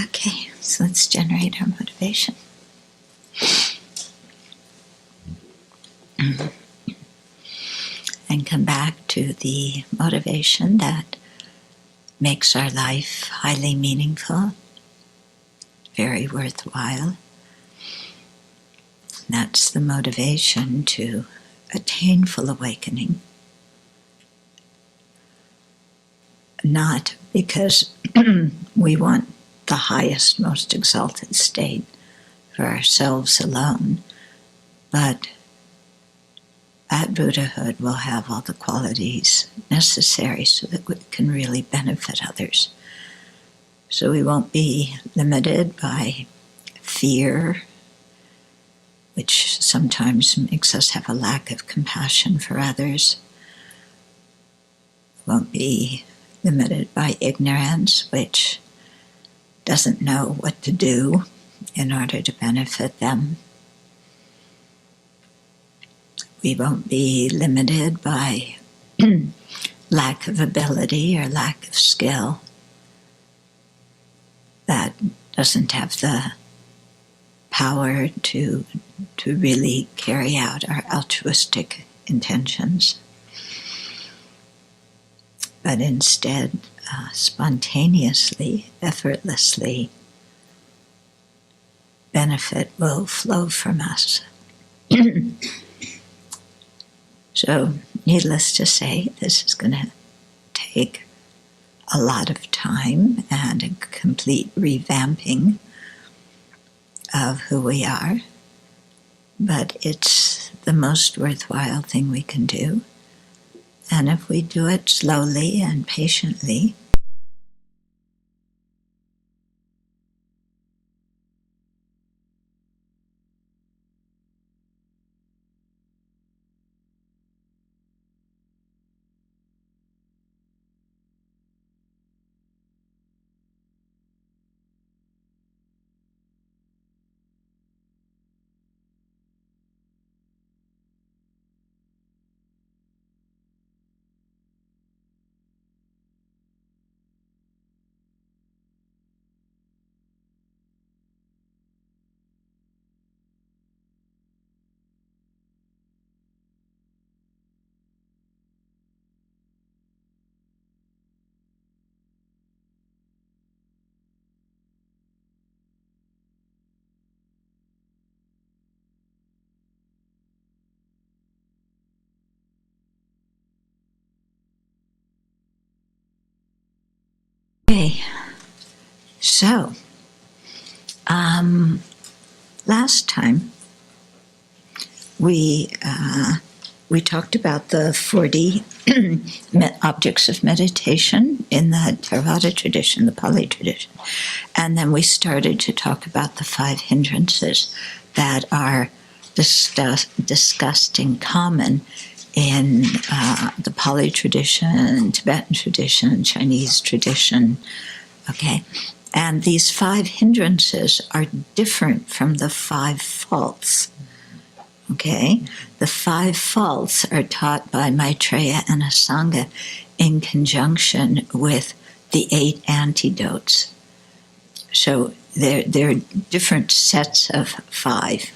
Okay, so let's generate our motivation. And come back to the motivation that makes our life highly meaningful, very worthwhile. That's the motivation to attain full awakening. Not because we want the highest, most exalted state for ourselves alone, but that Buddhahood will have all the qualities necessary so that we can really benefit others. So we won't be limited by fear, which sometimes makes us have a lack of compassion for others. We won't be limited by ignorance, which doesn't know what to do in order to benefit them. We won't be limited by lack of ability or lack of skill. That doesn't have the power to really carry out our altruistic intentions. But instead, spontaneously, effortlessly, benefit will flow from us. So, needless to say, this is going to take a lot of time and a complete revamping of who we are, but it's the most worthwhile thing we can do. And if we do it slowly and patiently, okay. So, last time we talked about the 40 objects of meditation in the Theravada tradition, the Pali tradition, and then we started to talk about the 5 hindrances that are discussed in common in the Pali tradition, Tibetan tradition, Chinese tradition, okay? And these 5 hindrances are different from the 5 faults, okay? The 5 faults are taught by Maitreya and Asanga in conjunction with the 8 antidotes. So they're different sets of 5,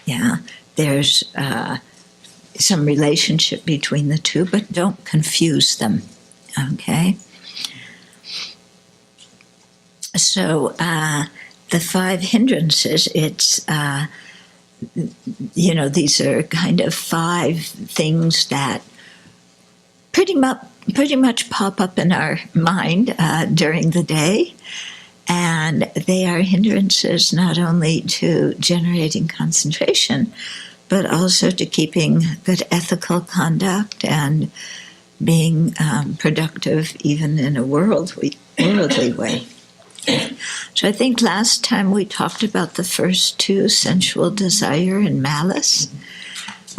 yeah? There's some relationship between the two, but don't confuse them, okay? So the 5 hindrances, it's, these are kind of 5 things that pretty much pop up in our mind during the day. And they are hindrances not only to generating concentration, but also to keeping good ethical conduct and being productive even in a worldly way. So I think last time we talked about the first 2, sensual desire and malice.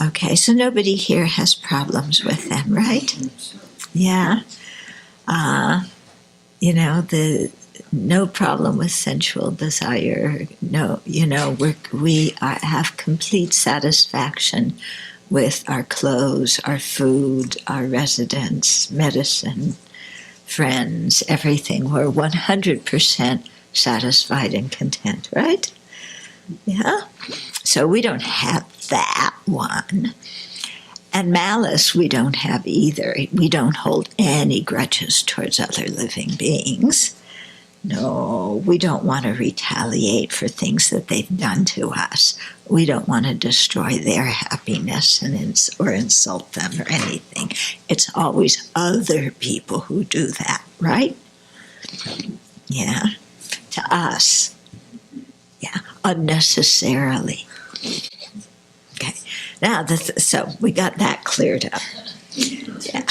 Okay, so nobody here has problems with them, right? Yeah. No problem with sensual desire. No, we have complete satisfaction with our clothes, our food, our residence, medicine, friends, everything. We're 100% satisfied and content, right? Yeah. So we don't have that one. And malice we don't have either. We don't hold any grudges towards other living beings. No, we don't want to retaliate for things that they've done to us. We don't want to destroy their happiness or insult them or anything. It's always other people who do that, right? Yeah, to us. Yeah, unnecessarily. Okay, now so we got that cleared up. Yeah.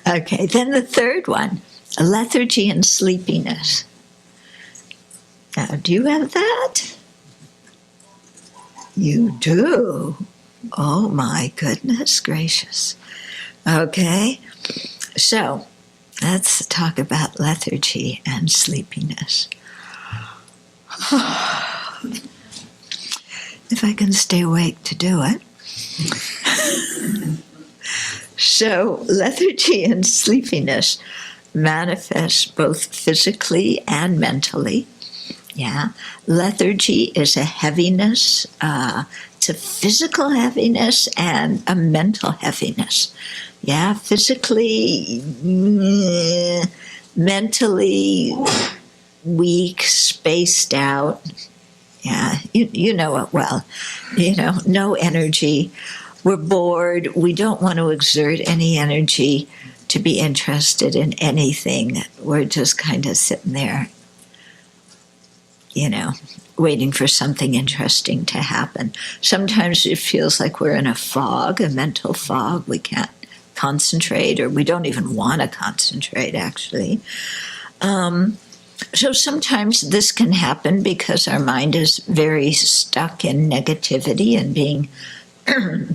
Okay, then the third one. Lethargy and sleepiness. Now, do you have that? You do. Oh my goodness gracious. Okay, so let's talk about lethargy and sleepiness. If I can stay awake to do it. So, lethargy and sleepiness manifest both physically and mentally. Yeah, lethargy is a heaviness. It's a physical heaviness and a mental heaviness. Yeah, physically, mentally weak, spaced out. Yeah, you know it well. No energy. We're bored. We don't want to exert any energy to be interested in anything. We're just kind of sitting there, waiting for something interesting to happen. Sometimes it feels like we're in a fog, a mental fog. We can't concentrate, or we don't even want to concentrate, actually. So sometimes this can happen because our mind is very stuck in negativity and being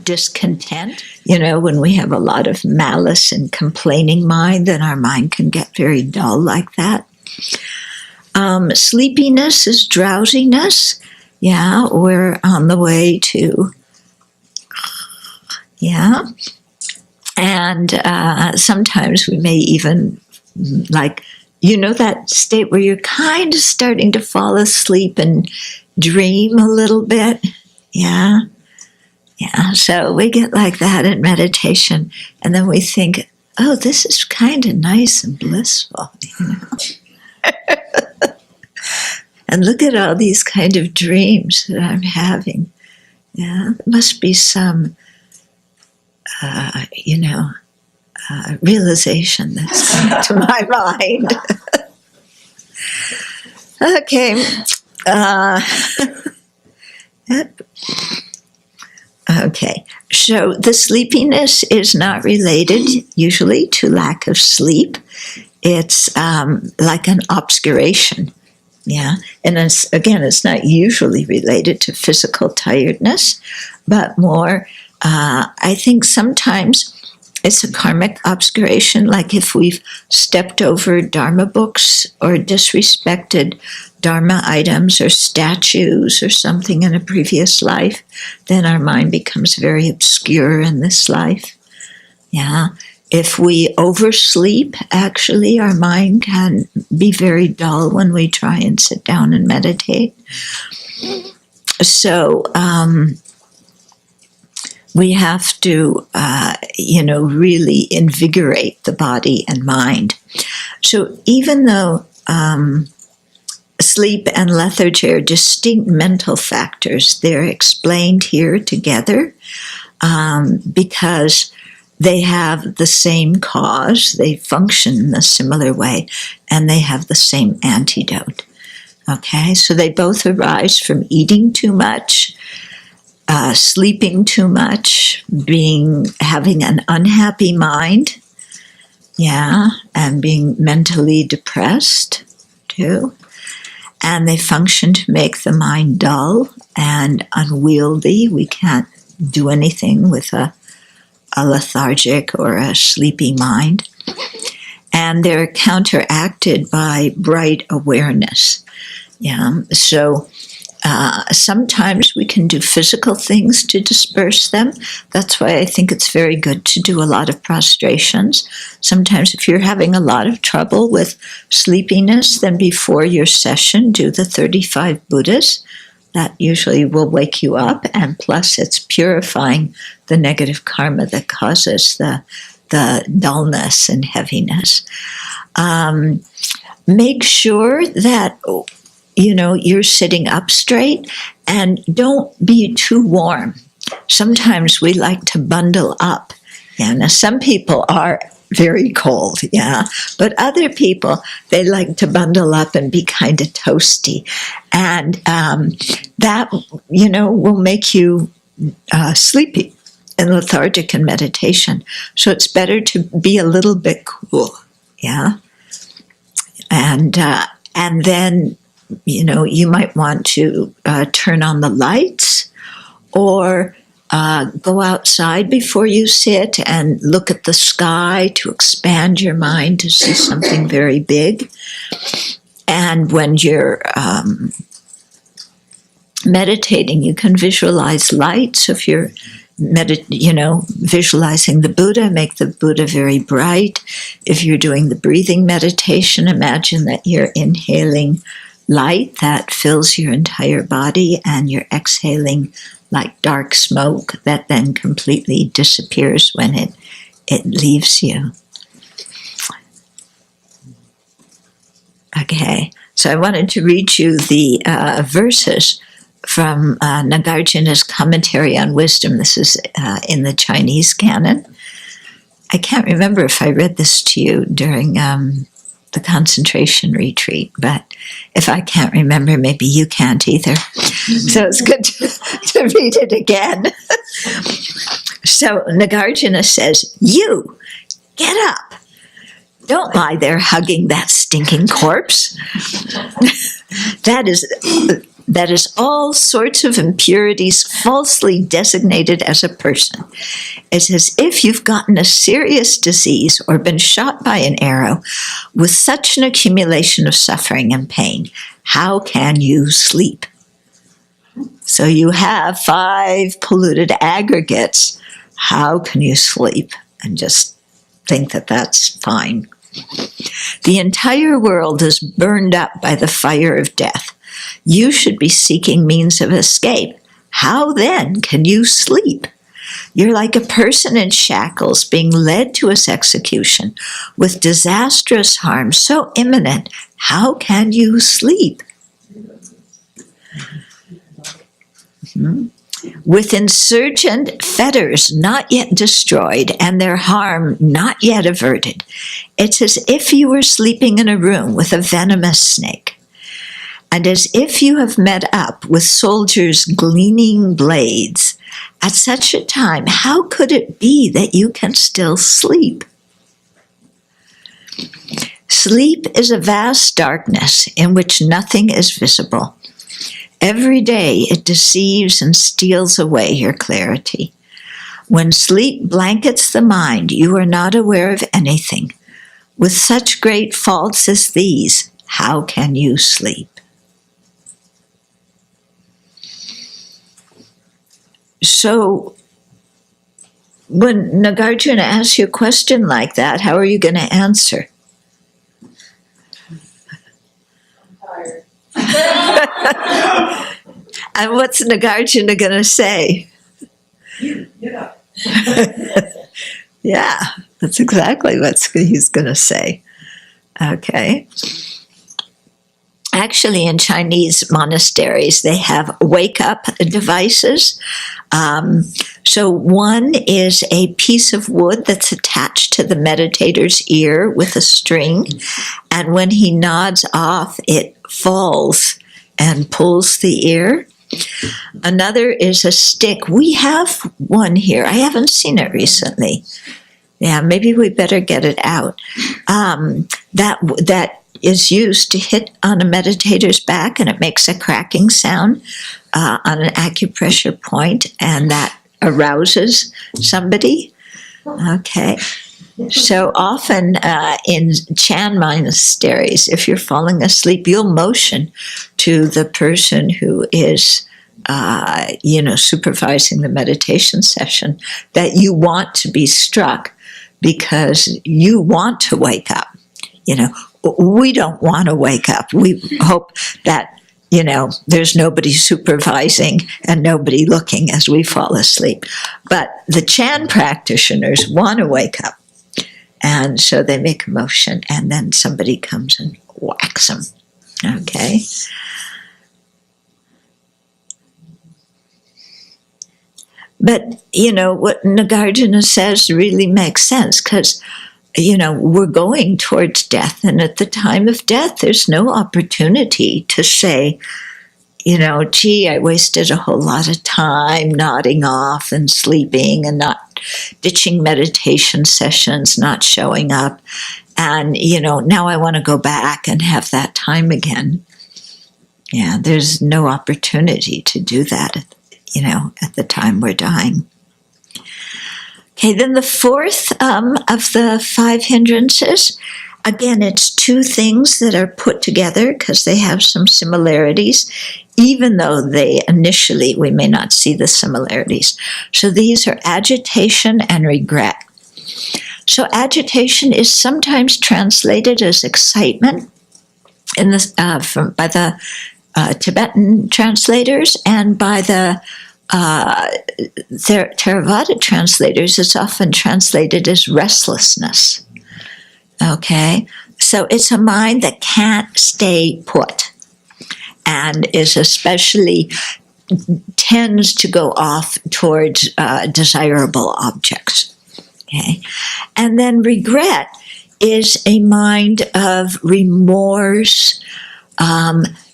discontent. When we have a lot of malice and complaining mind, then our mind can get very dull like that. Sleepiness is drowsiness. Yeah, we're on the way to, and sometimes we may even, that state where you're kind of starting to fall asleep and dream a little bit. Yeah, so we get like that in meditation, and then we think, oh, this is kind of nice and blissful, And look at all these kind of dreams that I'm having. Yeah, there must be some, realization that's coming to my mind. Okay. Okay, so the sleepiness is not related usually to lack of sleep. It's like an obscuration. Yeah, and it's not usually related to physical tiredness, but more, I think sometimes it's a karmic obscuration, like if we've stepped over Dharma books or disrespected Dharma items or statues or something in a previous life, then our mind becomes very obscure in this life. Yeah. If we oversleep, actually, our mind can be very dull when we try and sit down and meditate. So, we have to, really invigorate the body and mind. So even though sleep and lethargy are distinct mental factors, they're explained here together because they have the same cause, they function in a similar way, and they have the same antidote. Okay, so they both arise from eating too much, sleeping too much, having an unhappy mind, and being mentally depressed too. And they function to make the mind dull and unwieldy. We can't do anything with a lethargic or a sleepy mind. And they're counteracted by bright awareness. Yeah, so Sometimes we can do physical things to disperse them. That's why I think it's very good to do a lot of prostrations. Sometimes if you're having a lot of trouble with sleepiness, then before your session, do the 35 Buddhas. That usually will wake you up, and plus it's purifying the negative karma that causes the dullness and heaviness. Make sure that you're sitting up straight, and don't be too warm. Sometimes we like to bundle up. Yeah, now some people are very cold, yeah, but other people, they like to bundle up and be kind of toasty, and that will make you sleepy and lethargic in meditation. So it's better to be a little bit cool, yeah, and then you might want to turn on the lights, or go outside before you sit and look at the sky to expand your mind to see something very big. And when you're meditating, you can visualize light. So if you're visualizing the Buddha, make the Buddha very bright. If you're doing the breathing meditation, imagine that you're inhaling light that fills your entire body, and you're exhaling like dark smoke that then completely disappears when it leaves you. Okay, so I wanted to read you the verses from Nagarjuna's commentary on wisdom. This is in the Chinese canon. I can't remember if I read this to you during the concentration retreat, but if I can't remember, maybe you can't either. So it's good to read it again. So Nagarjuna says, "You, get up. Don't lie there hugging that stinking corpse. That is all sorts of impurities falsely designated as a person. It's as if you've gotten a serious disease or been shot by an arrow with such an accumulation of suffering and pain. How can you sleep?" So you have 5 polluted aggregates. How can you sleep and just think that that's fine? The entire world is burned up by the fire of death. You should be seeking means of escape. How then can you sleep? You're like a person in shackles being led to his execution with disastrous harm so imminent. How can you sleep? With insurgent fetters not yet destroyed and their harm not yet averted, it's as if you were sleeping in a room with a venomous snake. And as if you have met up with soldiers' gleaming blades, at such a time, how could it be that you can still sleep? Sleep is a vast darkness in which nothing is visible. Every day it deceives and steals away your clarity. When sleep blankets the mind, you are not aware of anything. With such great faults as these, how can you sleep? So, when Nagarjuna asks you a question like that, how are you going to answer? I'm tired. And what's Nagarjuna going to say? Get up. Yeah, that's exactly what he's going to say. Okay. Actually, in Chinese monasteries, they have wake-up devices. So one is a piece of wood that's attached to the meditator's ear with a string, and when he nods off, it falls and pulls the ear. Another is a stick. We have one here. I haven't seen it recently. Yeah, maybe we better get it out. That is used to hit on a meditator's back, and it makes a cracking sound on an acupressure point, and that arouses somebody. Okay. So often in Chan monasteries, if you're falling asleep, you'll motion to the person who is, supervising the meditation session that you want to be struck because you want to wake up. We don't want to wake up. We hope that, there's nobody supervising and nobody looking as we fall asleep. But the Chan practitioners want to wake up. And so they make a motion, and then somebody comes and whacks them. Okay? But, what Nagarjuna says really makes sense, because, we're going towards death, and at the time of death, there's no opportunity to say, gee, I wasted a whole lot of time nodding off and sleeping and not ditching meditation sessions, not showing up. And, now I want to go back and have that time again. Yeah, there's no opportunity to do that, at the time we're dying. Okay, then the fourth of the 5 hindrances, again, it's 2 things that are put together because they have some similarities, even though we may not see the similarities. So these are agitation and regret. So agitation is sometimes translated as excitement by the Tibetan translators, and by the Theravada translators, it's often translated as restlessness. Okay, so it's a mind that can't stay put, and is especially tends to go off towards desirable objects. Okay, and then regret is a mind of remorse,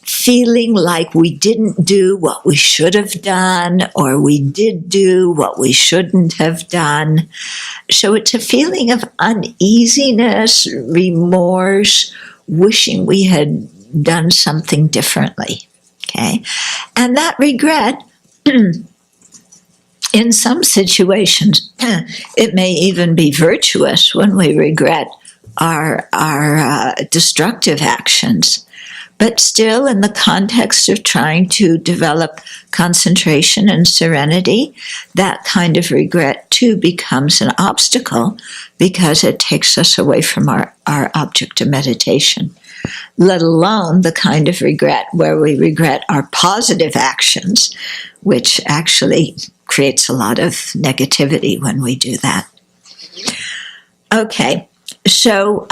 feeling like we didn't do what we should have done, or we did do what we shouldn't have done. So it's a feeling of uneasiness, remorse, wishing we had done something differently. Okay, and that regret, in some situations, it may even be virtuous when we regret our destructive actions. But still, in the context of trying to develop concentration and serenity, that kind of regret too becomes an obstacle because it takes us away from our object of meditation. Let alone the kind of regret where we regret our positive actions, which actually creates a lot of negativity when we do that. Okay, so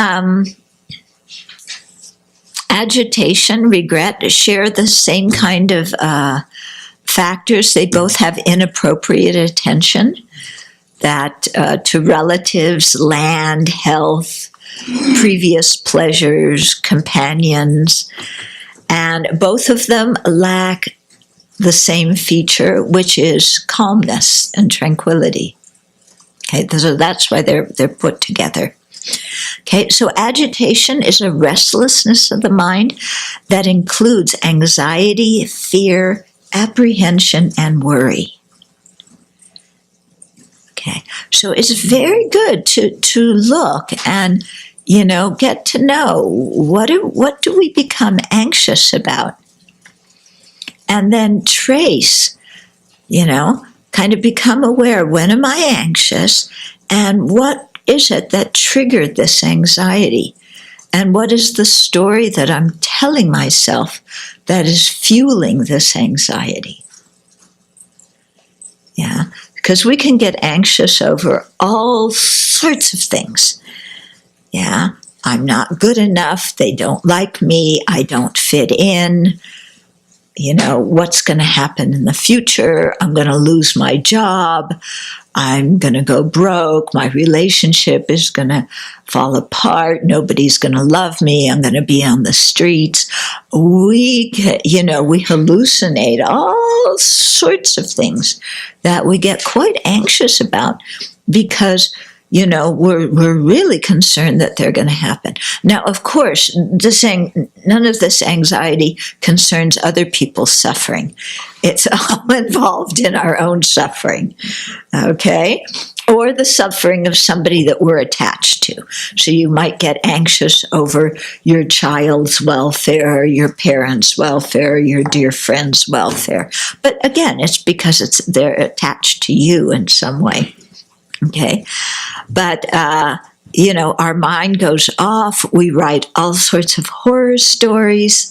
agitation, regret share the same kind of factors. They both have inappropriate attention to relatives, land, health, previous pleasures, companions, and both of them lack the same feature, which is calmness and tranquility. Okay, so that's why they're put together. Okay, so agitation is a restlessness of the mind that includes anxiety, fear, apprehension, and worry. Okay, so it's very good to look and, get to know what do we become anxious about, and then trace, kind of become aware, when am I anxious, and what is it that triggered this anxiety? And what is the story that I'm telling myself that is fueling this anxiety? Yeah, because we can get anxious over all sorts of things. Yeah, I'm not good enough, they don't like me, I don't fit in. What's going to happen in the future? I'm going to lose my job. I'm going to go broke. My relationship is going to fall apart. Nobody's going to love me. I'm going to be on the streets. We hallucinate all sorts of things that we get quite anxious about because we're really concerned that they're going to happen. Now, of course, none of this anxiety concerns other people's suffering. It's all involved in our own suffering, okay? or the suffering of somebody that we're attached to. So you might get anxious over your child's welfare, your parents' welfare, your dear friend's welfare. But again, it's because they're attached to you in some way. Okay? But, our mind goes off. We write all sorts of horror stories,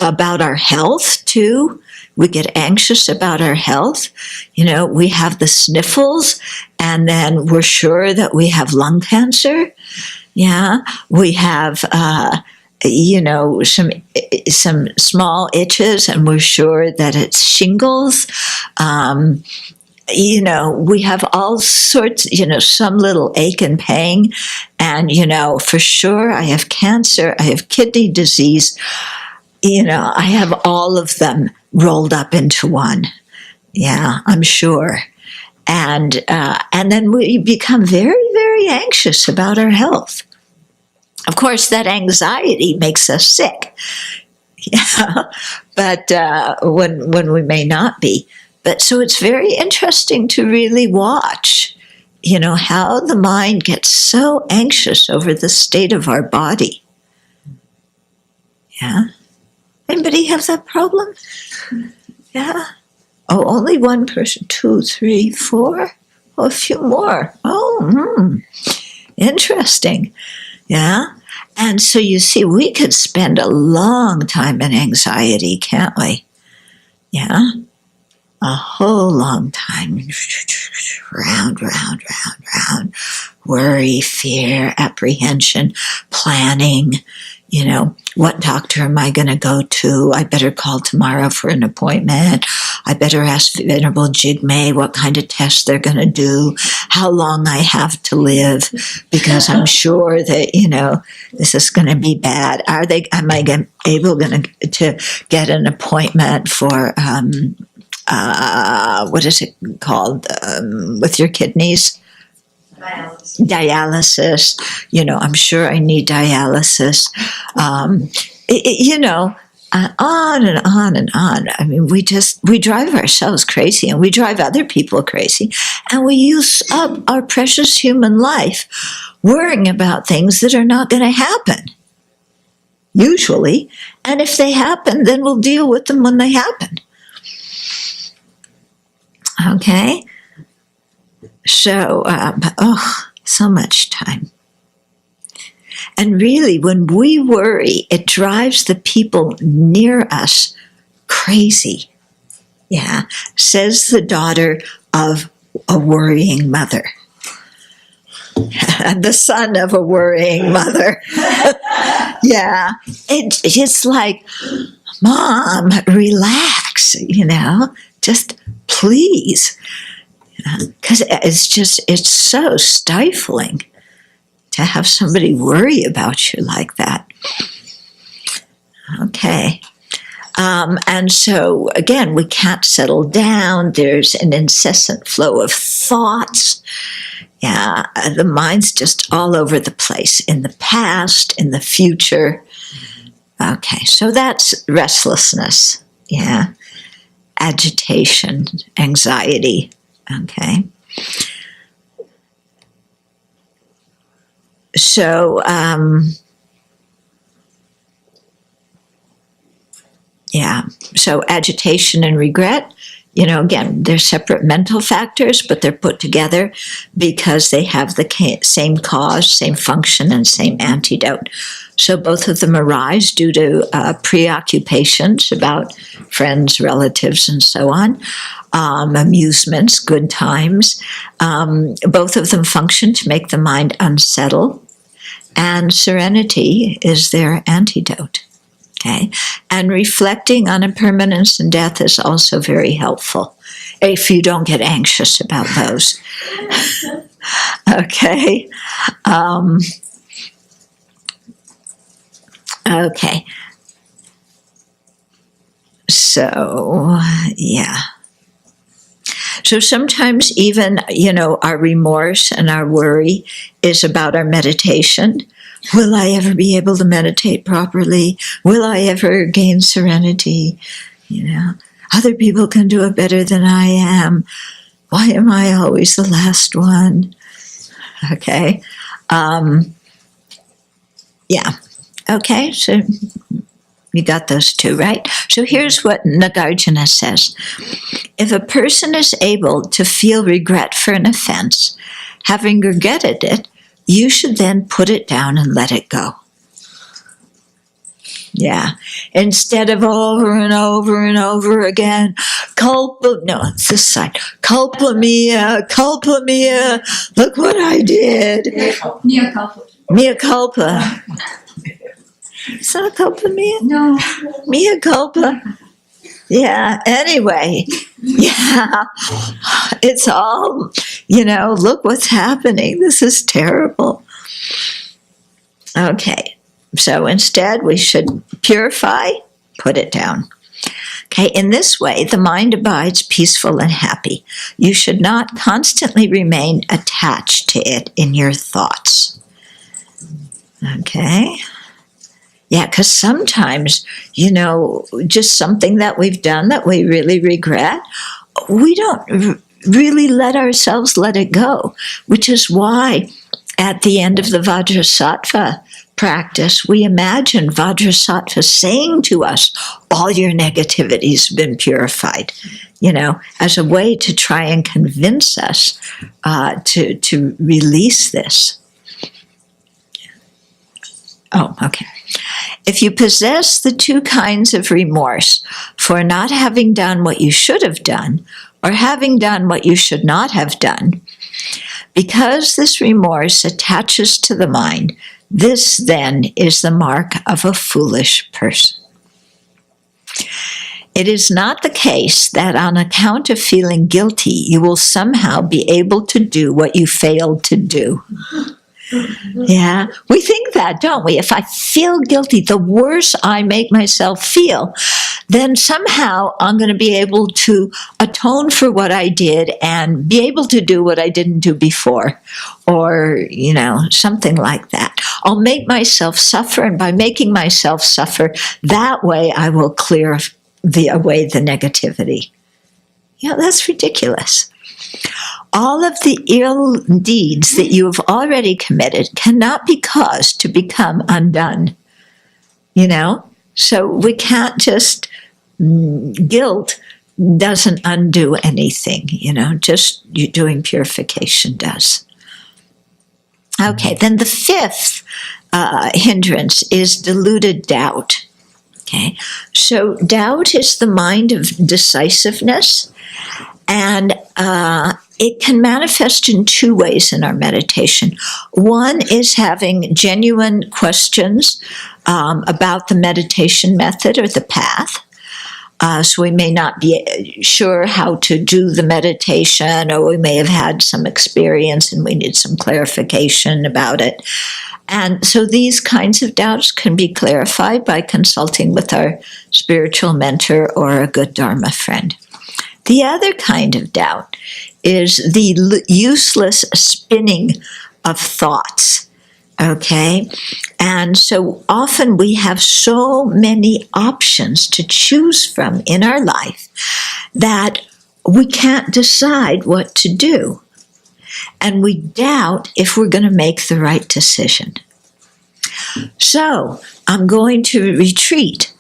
about our health too. We get anxious about our health. We have the sniffles, and then we're sure that we have lung cancer. Yeah, we have, some small itches, and we're sure that it's shingles. We have all sorts, some little ache and pain, and, for sure I have cancer, I have kidney disease, I have all of them rolled up into one. Yeah, I'm sure. And then we become very, very anxious about our health. Of course, that anxiety makes us sick. Yeah, but when we may not be. But so it's very interesting to really watch, how the mind gets so anxious over the state of our body. Yeah. Anybody have that problem? Yeah. Oh, only one person. 2, 3, 4. Oh, a few more. Oh, interesting. Yeah. And so you see, we could spend a long time in anxiety, can't we? Yeah. A whole long time. Round. Worry, fear, apprehension, planning. What doctor am I going to go to? I better call tomorrow for an appointment. I better ask Venerable Jigme what kind of tests they're going to do, how long I have to live, because I'm sure that, this is going to be bad. Am I able to get an appointment for, what is it called, with your kidneys? Dialysis. I'm sure I need dialysis. On and on and on. I mean, we drive ourselves crazy, and we drive other people crazy, and we use up our precious human life worrying about things that are not going to happen, usually. And if they happen, then we'll deal with them when they happen. Okay? So, so much time. And really, when we worry, it drives the people near us crazy. Yeah, says the daughter of a worrying mother. The son of a worrying mother. Yeah, it's like, Mom, relax, just please. Because it's so stifling to have somebody worry about you like that. Okay. And so, again, we can't settle down. There's an incessant flow of thoughts. Yeah, the mind's just all over the place, in the past, in the future. Okay, so that's restlessness. Yeah. Agitation, anxiety. Okay. So, so agitation and regret, again, they're separate mental factors, but they're put together because they have the same cause, same function, and same antidote. So both of them arise due to preoccupations about friends, relatives, and so on. Amusements, good times. Both of them function to make the mind unsettle, and serenity is their antidote. Okay, and reflecting on impermanence and death is also very helpful if you don't get anxious about those. Okay. Okay. So, yeah. So sometimes even, our remorse and our worry is about our meditation. Will I ever be able to meditate properly? Will I ever gain serenity? other people can do it better than I am. Why am I always the last one? Okay. Yeah. Okay, so you got those two, right? So here's what Nagarjuna says. If a person is able to feel regret for an offense, having regretted it, you should then put it down and let it go. Yeah. Instead of over and over and over again, it's this side. Culpa mia, look what I did. Mea culpa. Mea culpa. Is that a culpa mia? No. Mea culpa. Yeah, anyway. Yeah. It's all, look what's happening. This is terrible. Okay. So instead, we should purify, put it down. Okay, in this way, the mind abides peaceful and happy. You should not constantly remain attached to it in your thoughts. Okay? Yeah, because sometimes, just something that we've done that we really regret, we don't really let ourselves let it go, which is why at the end of the Vajrasattva practice, we imagine Vajrasattva saying to us, all your negativity's been purified, as a way to try and convince us to release this. Oh, okay. If you possess the two kinds of remorse for not having done what you should have done or having done what you should not have done, because this remorse attaches to the mind, this then is the mark of a foolish person. It is not the case that on account of feeling guilty, you will somehow be able to do what you failed to do. Yeah, we think that, don't we? If I feel guilty, the worse I make myself feel, then somehow I'm going to be able to atone for what I did and be able to do what I didn't do before, or, something like that. I'll make myself suffer, and by making myself suffer, that way I will clear away the negativity. That's ridiculous. All of the ill deeds that you have already committed cannot be caused to become undone. So we can't just, guilt doesn't undo anything, just you doing purification does. Okay, then the fifth hindrance is deluded doubt. Okay, so doubt is the mind of decisiveness, and it can manifest in two ways in our meditation. One is having genuine questions about the meditation method or the path. So we may not be sure how to do the meditation, or we may have had some experience and we need some clarification about it. And so these kinds of doubts can be clarified by consulting with our spiritual mentor or a good Dharma friend. The other kind of doubt is the useless spinning of thoughts, okay? And so often we have so many options to choose from in our life that we can't decide what to do. And we doubt if we're going to make the right decision. So I'm going to retreat,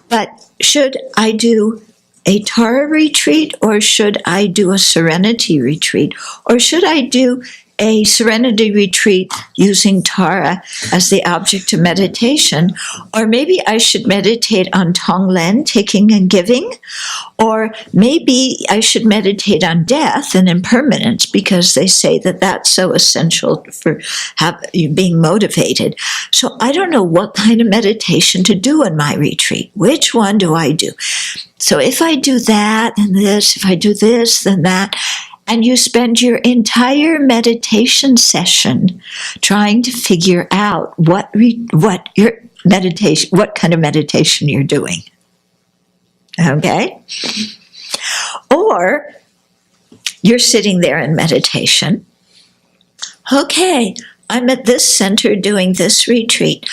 but should I do a Tara retreat, or should I do a serenity retreat, or should I do a serenity retreat using Tara as the object of meditation, or maybe I should meditate on Tonglen, taking and giving, or maybe I should meditate on death and impermanence, because they say that that's so essential for being motivated. So I don't know what kind of meditation to do in my retreat. Which one do I do? So if I do that and this, if I do this, then that, and you spend your entire meditation session trying to figure out what kind of meditation you're doing. Okay? Or you're sitting there in meditation. Okay, I'm at this center doing this retreat.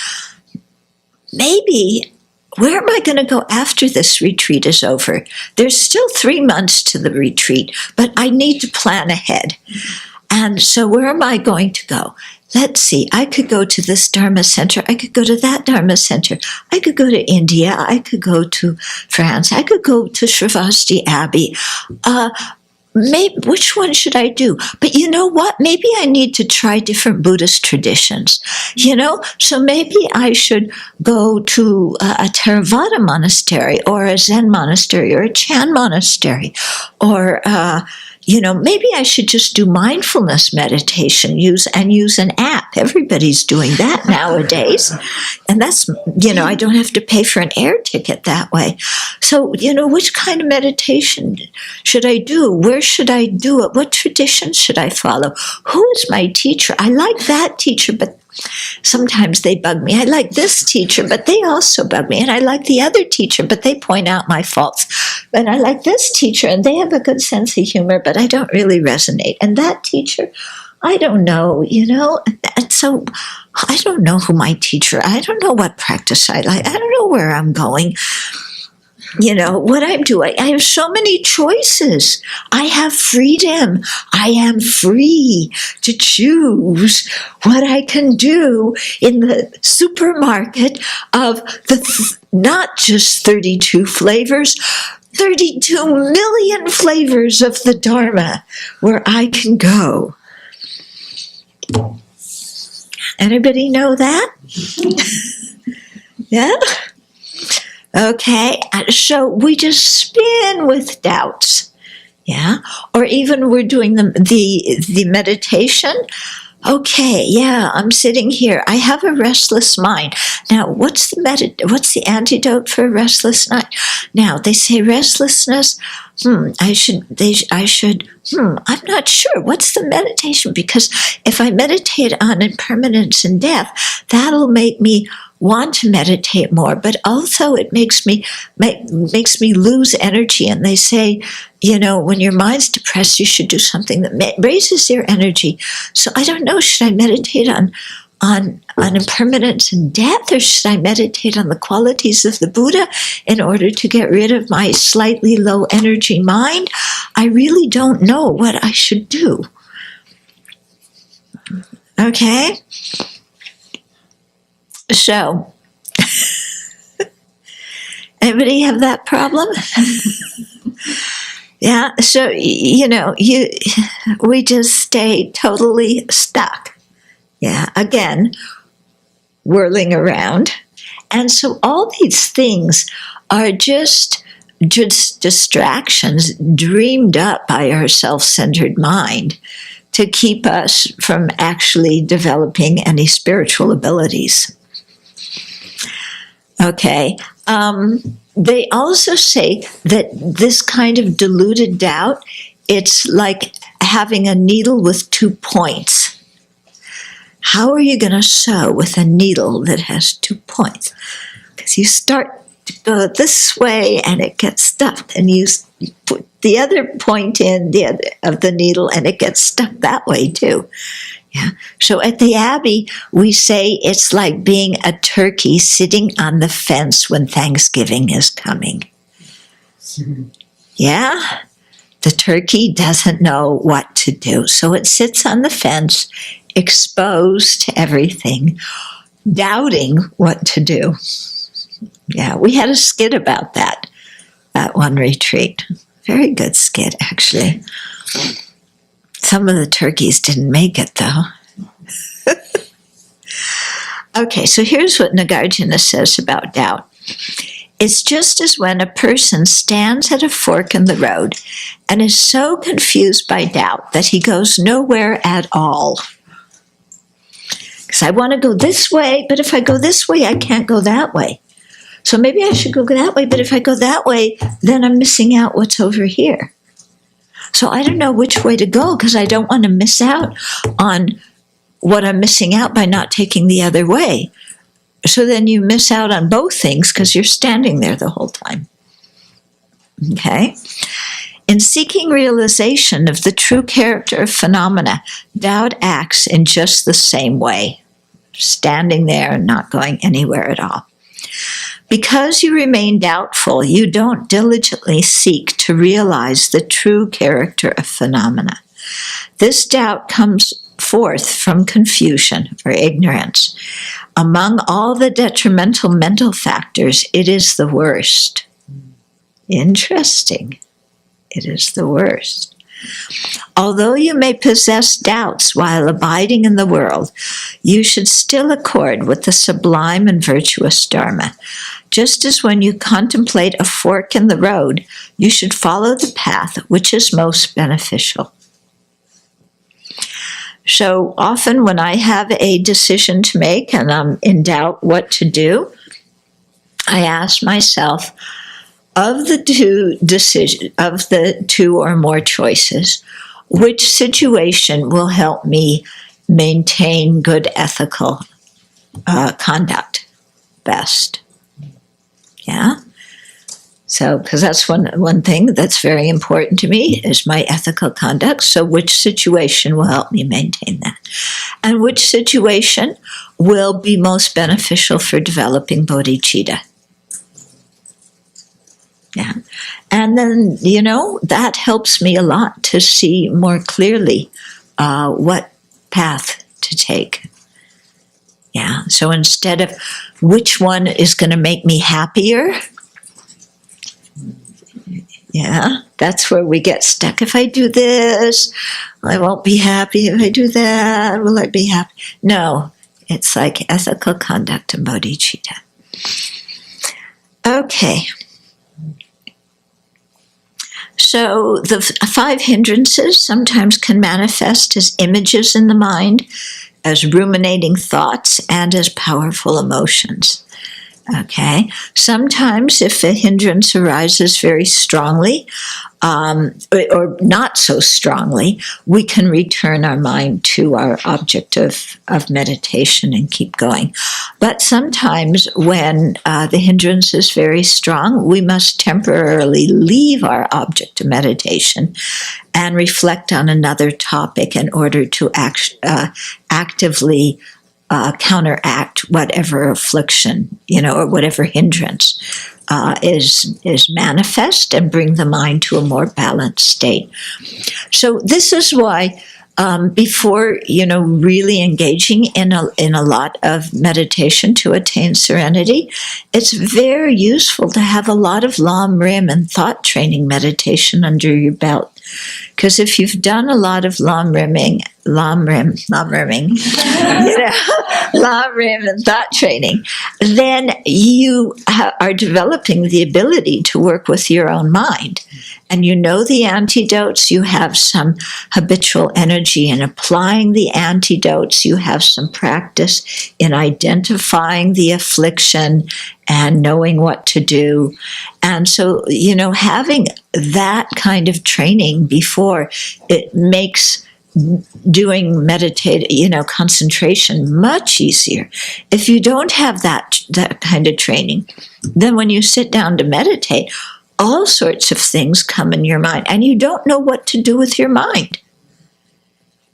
Maybe where am I going to go after this retreat is over? There's still 3 months to the retreat, but I need to plan ahead. And so where am I going to go? Let's see, I could go to this Dharma center. I could go to that Dharma center. I could go to India. I could go to France. I could go to Sravasti Abbey. Maybe, which one should I do? But you know what? Maybe I need to try different Buddhist traditions, So maybe I should go to a Theravada monastery or a Zen monastery or a Chan monastery or, maybe I should just do mindfulness meditation, use an app. Everybody's doing that nowadays. And that's, I don't have to pay for an air ticket that way. So, which kind of meditation should I do? Where should I do it? What tradition should I follow? Who is my teacher? I like that teacher, but sometimes they bug me. I like this teacher, but they also bug me. And I like the other teacher, but they point out my faults. And I like this teacher, and they have a good sense of humor, but I don't really resonate. And that teacher, I don't know, And so I don't know who my teacher, I don't know what practice I like. I don't know where I'm going. What I'm doing. I have so many choices. I have freedom. I am free to choose what I can do in the supermarket of not just 32 flavors, 32 million flavors of the Dharma where I can go. Anybody know that? Yeah? Okay, so we just spin with doubts, yeah? Or even we're doing the meditation. Okay, yeah, I'm sitting here. I have a restless mind. Now, what's the antidote for a restless mind? Now, they say restlessness. I'm not sure. What's the meditation? Because if I meditate on impermanence and death, that'll make me want to meditate more, but also it makes me lose energy. And they say, when your mind's depressed, you should do something that raises your energy. So I don't know, should I meditate on impermanence and death, or should I meditate on the qualities of the Buddha in order to get rid of my slightly low energy mind? I really don't know what I should do. Okay? So, anybody have that problem? Yeah, so, we just stay totally stuck. Yeah, again, whirling around. And so all these things are just distractions dreamed up by our self-centered mind to keep us from actually developing any spiritual abilities. Okay. They also say that this kind of deluded doubt, it's like having a needle with 2 points. How are you going to sew with a needle that has 2 points? Because you start to go this way and it gets stuck, and you put the other point in of the needle and it gets stuck that way too. Yeah. So at the Abbey, we say it's like being a turkey sitting on the fence when Thanksgiving is coming. Yeah? The turkey doesn't know what to do. So it sits on the fence, exposed to everything, doubting what to do. Yeah, we had a skit about that at one retreat. Very good skit, actually. Some of the turkeys didn't make it, though. Okay, so here's what Nagarjuna says about doubt. It's just as when a person stands at a fork in the road and is so confused by doubt that he goes nowhere at all. Because I want to go this way, but if I go this way, I can't go that way. So maybe I should go that way, but if I go that way, then I'm missing out what's over here. So I don't know which way to go because I don't want to miss out on what I'm missing out by not taking the other way. So then you miss out on both things because you're standing there the whole time. Okay? In seeking realization of the true character of phenomena, doubt acts in just the same way, standing there and not going anywhere at all. Because you remain doubtful, you don't diligently seek to realize the true character of phenomena. This doubt comes forth from confusion or ignorance. Among all the detrimental mental factors, it is the worst. Interesting. It is the worst. Although you may possess doubts while abiding in the world, you should still accord with the sublime and virtuous Dharma. Just as when you contemplate a fork in the road, you should follow the path which is most beneficial. So often when I have a decision to make and I'm in doubt what to do, I ask myself, of the two or more choices, which situation will help me maintain good ethical conduct best? Yeah. So, because that's one thing that's very important to me is my ethical conduct. So which situation will help me maintain that? And which situation will be most beneficial for developing bodhicitta? Yeah. And then, that helps me a lot to see more clearly what path to take. Yeah. So instead of which one is going to make me happier, yeah, that's where we get stuck. If I do this, I won't be happy. If I do that, will I be happy? No, it's like ethical conduct and bodhicitta. Okay. So the 5 hindrances sometimes can manifest as images in the mind, as ruminating thoughts, and as powerful emotions. Okay. Sometimes if a hindrance arises very strongly, or not so strongly, we can return our mind to our object of meditation and keep going. But sometimes when the hindrance is very strong, we must temporarily leave our object of meditation and reflect on another topic in order to actively counteract whatever affliction, or whatever hindrance is manifest, and bring the mind to a more balanced state. So this is why before really engaging in a lot of meditation to attain serenity, it's very useful to have a lot of Lamrim and thought training meditation under your belt. Because if you've done a lot of Lamrim and thought training, then you are developing the ability to work with your own mind. And you know the antidotes, you have some habitual energy in applying the antidotes, you have some practice in identifying the affliction and knowing what to do. And so, having that kind of training before, it makes doing concentration much easier. If you don't have that kind of training, then when you sit down to meditate, all sorts of things come in your mind, and you don't know what to do with your mind.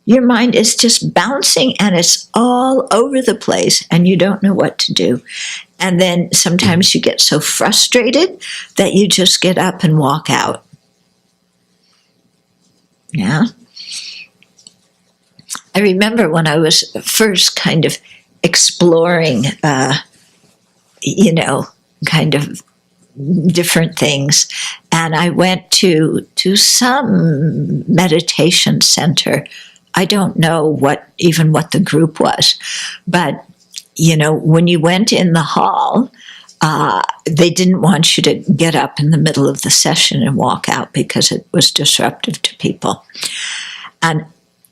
Your mind is just bouncing, and it's all over the place, and you don't know what to do. And then sometimes you get so frustrated that you just get up and walk out. Yeah. I remember when I was first kind of exploring, kind of different things, and I went to some meditation center. I don't know what the group was, but when you went in the hall, they didn't want you to get up in the middle of the session and walk out because it was disruptive to people.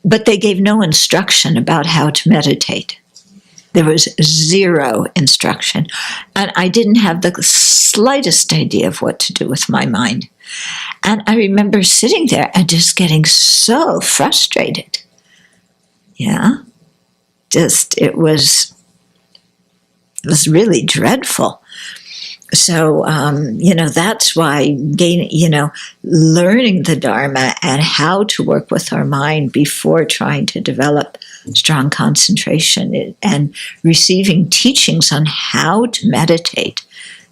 But they gave no instruction about how to meditate. There was zero instruction. And I didn't have the slightest idea of what to do with my mind. And I remember sitting there and just getting so frustrated. Yeah. It was really dreadful. So, that's why learning the Dharma and how to work with our mind before trying to develop strong concentration and receiving teachings on how to meditate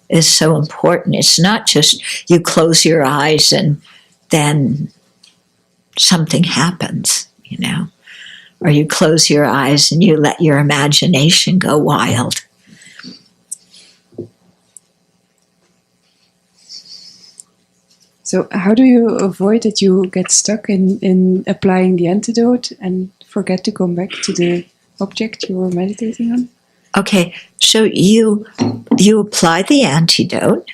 is so important. It's not just you close your eyes and then something happens, or you close your eyes and you let your imagination go wild. So how do you avoid that you get stuck in applying the antidote and forget to come back to the object you were meditating on? Okay, so you apply the antidote,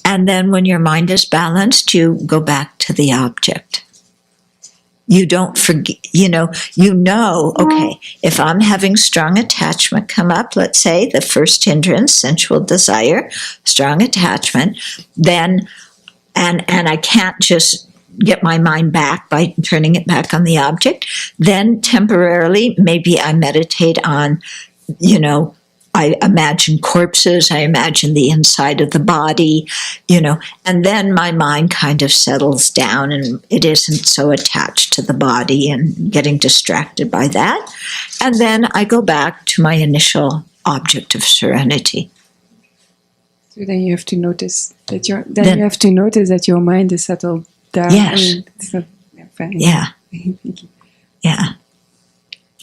and then when your mind is balanced, you go back to the object. You don't forget, okay, if I'm having strong attachment come up, let's say the first hindrance, sensual desire, strong attachment, then, and I can't just get my mind back by turning it back on the object, then temporarily, maybe I meditate on, I imagine corpses, I imagine the inside of the body, and then my mind kind of settles down and it isn't so attached to the body and getting distracted by that. And then I go back to my initial object of serenity. So then you have to notice that your mind is settled down. Yes. Yeah. Thank you. Yeah.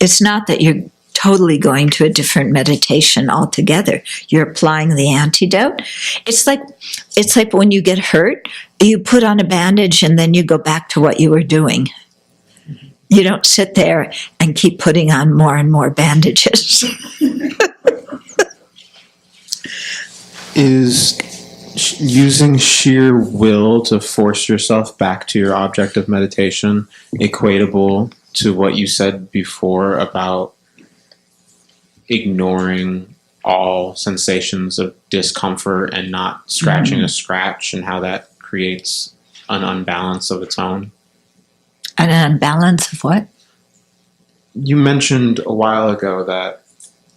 It's not that you're totally going to a different meditation altogether. You're applying the antidote. It's like when you get hurt, you put on a bandage and then you go back to what you were doing. You don't sit there and keep putting on more and more bandages. Is using sheer will to force yourself back to your object of meditation equatable to what you said before about ignoring all sensations of discomfort and not scratching a scratch, and how that creates an unbalance of its own? An unbalance of what? You mentioned a while ago that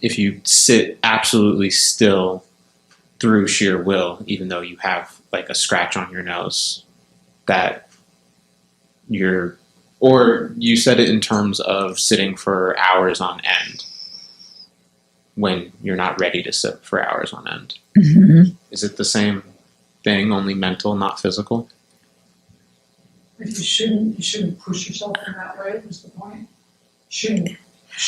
if you sit absolutely still through sheer will, even though you have like a scratch on your nose, that or you said it in terms of sitting for hours on end when you're not ready to sit for hours on end. Mm-hmm. Is it the same thing, only mental, not physical? But you shouldn't push yourself in that way, was the point. Should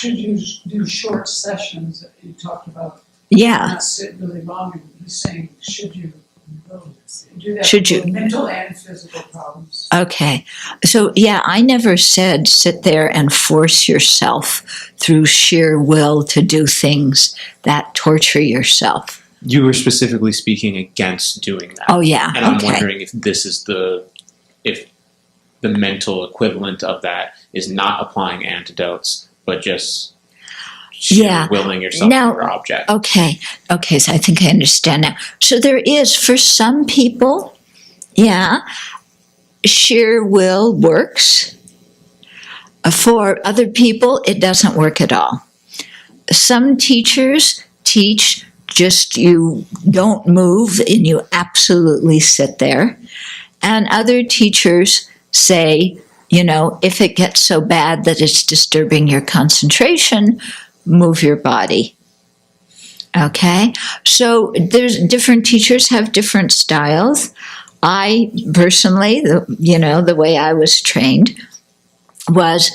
you do short sessions that you talked about? Yeah. Not sit really long, and he's saying, should you do that Should for you? mental and physical problems? Okay. So, yeah, I never said sit there and force yourself through sheer will to do things that torture yourself. You were specifically speaking against doing that. Oh, yeah. And I'm Okay. wondering if this is if the mental equivalent of that is not applying antidotes, but just Yeah. willing yourself Now- to your object. Okay, so I think I understand now. So there is, for some people, sheer will works. For other people, it doesn't work at all. Some teachers teach just you don't move and you absolutely sit there. And other teachers say, if it gets so bad that it's disturbing your concentration, move your body. Okay? So there's different teachers have different styles. I personally, the way I was trained was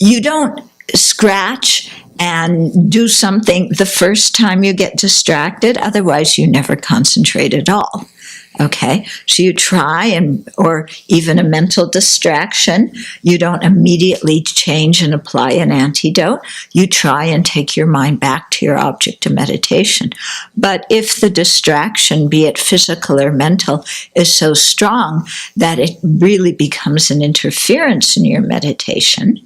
you don't scratch and do something the first time you get distracted, otherwise you never concentrate at all. Okay, so you try, or even a mental distraction, you don't immediately change and apply an antidote. You try and take your mind back to your object of meditation. But if the distraction, be it physical or mental, is so strong that it really becomes an interference in your meditation,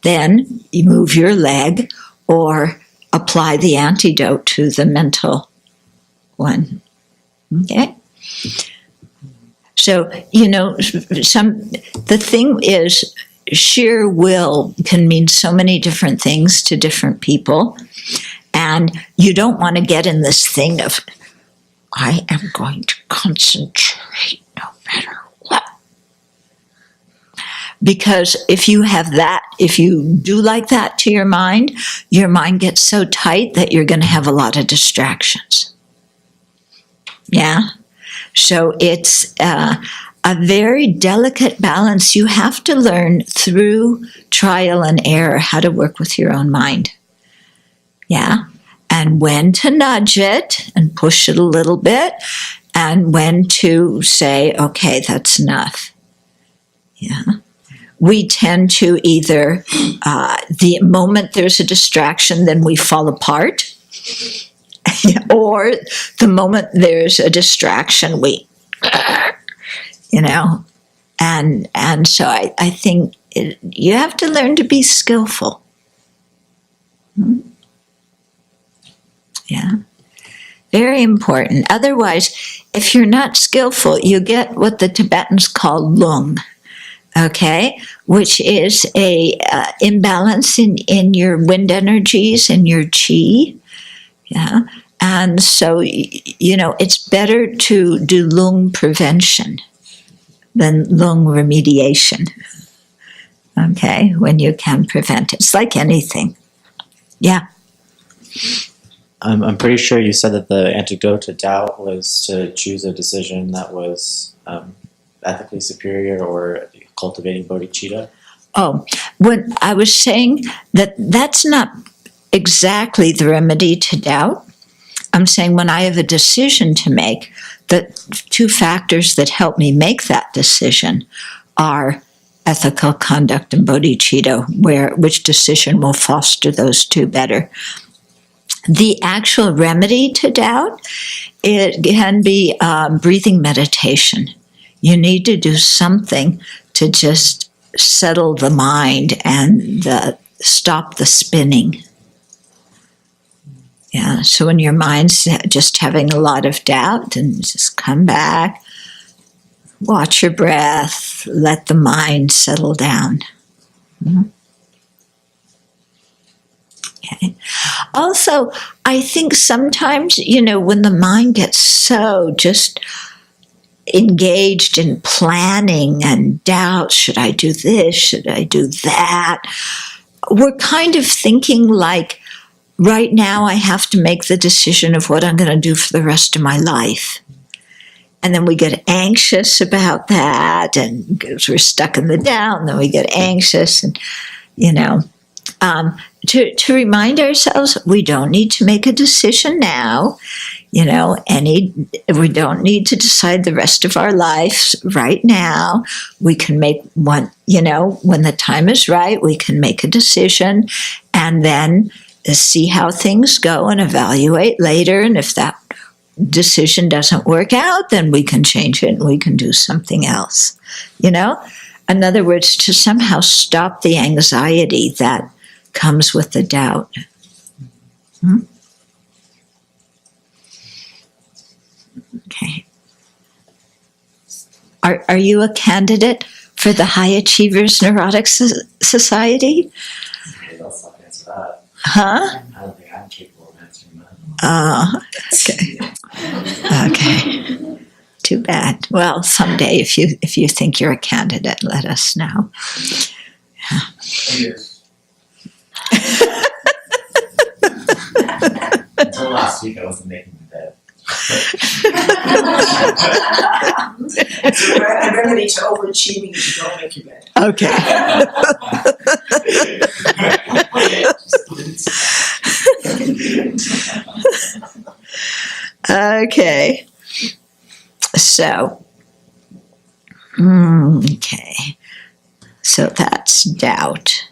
then you move your leg or apply the antidote to the mental one. Okay? So, the thing is, sheer will can mean so many different things to different people. And you don't want to get in this thing of, I am going to concentrate no matter what. Because if you do like that to your mind gets so tight that you're going to have a lot of distractions. Yeah. So it's a very delicate balance. You have to learn through trial and error how to work with your own mind. Yeah. And when to nudge it and push it a little bit, and when to say, okay, that's enough. Yeah. We tend to either, the moment there's a distraction, then we fall apart. Or the moment there's a distraction, we, and so I think you have to learn to be skillful. Yeah, very important. Otherwise, if you're not skillful, you get what the Tibetans call lung, okay, which is a imbalance in your wind energies, in your chi. Yeah. And so, it's better to do lung prevention than lung remediation. Okay, when you can prevent it. It's like anything. Yeah. I'm pretty sure you said that the antidote to doubt was to choose a decision that was ethically superior or cultivating bodhicitta. Oh, when I was saying that's not exactly the remedy to doubt. I'm saying when I have a decision to make, the two factors that help me make that decision are ethical conduct and bodhicitta, which decision will foster those two better. The actual remedy to doubt, it can be breathing meditation. You need to do something to just settle the mind and stop the spinning. Yeah, so when your mind's just having a lot of doubt, then just come back, watch your breath, let the mind settle down. Okay. Also, I think sometimes, when the mind gets so just engaged in planning and doubt, should I do this, should I do that, we're kind of thinking like, right now I have to make the decision of what I'm going to do for the rest of my life. And then we get anxious about that, and because we're stuck in the doubt, then we get anxious, and to remind ourselves we don't need to make a decision now. We don't need to decide the rest of our lives right now. We can make one, when the time is right, we can make a decision and then see how things go and evaluate later. And if that decision doesn't work out, then we can change it and we can do something else. In other words, to somehow stop the anxiety that comes with the doubt. Okay. Are you a candidate for the High Achievers Neurotic Society? Let's not answer that. Huh? I don't think I'm capable of answering that. Okay. Too bad. Well, someday if you think you're a candidate, let us know. Yes. Until last week, I wasn't making the bed. So a remedy to overachieving is you don't make your bed. Okay. Okay. So, okay. So that's doubt.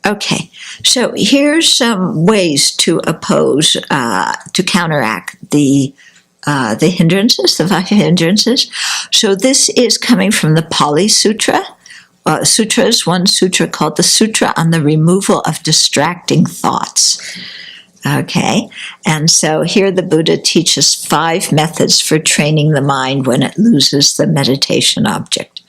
Okay. So here's some ways to oppose, to counteract the hindrances, the 5 hindrances. So this is coming from the Pali Sutra. Sutras, one sutra called the Sutra on the Removal of Distracting Thoughts. Okay, and so here the Buddha teaches 5 methods for training the mind when it loses the meditation object.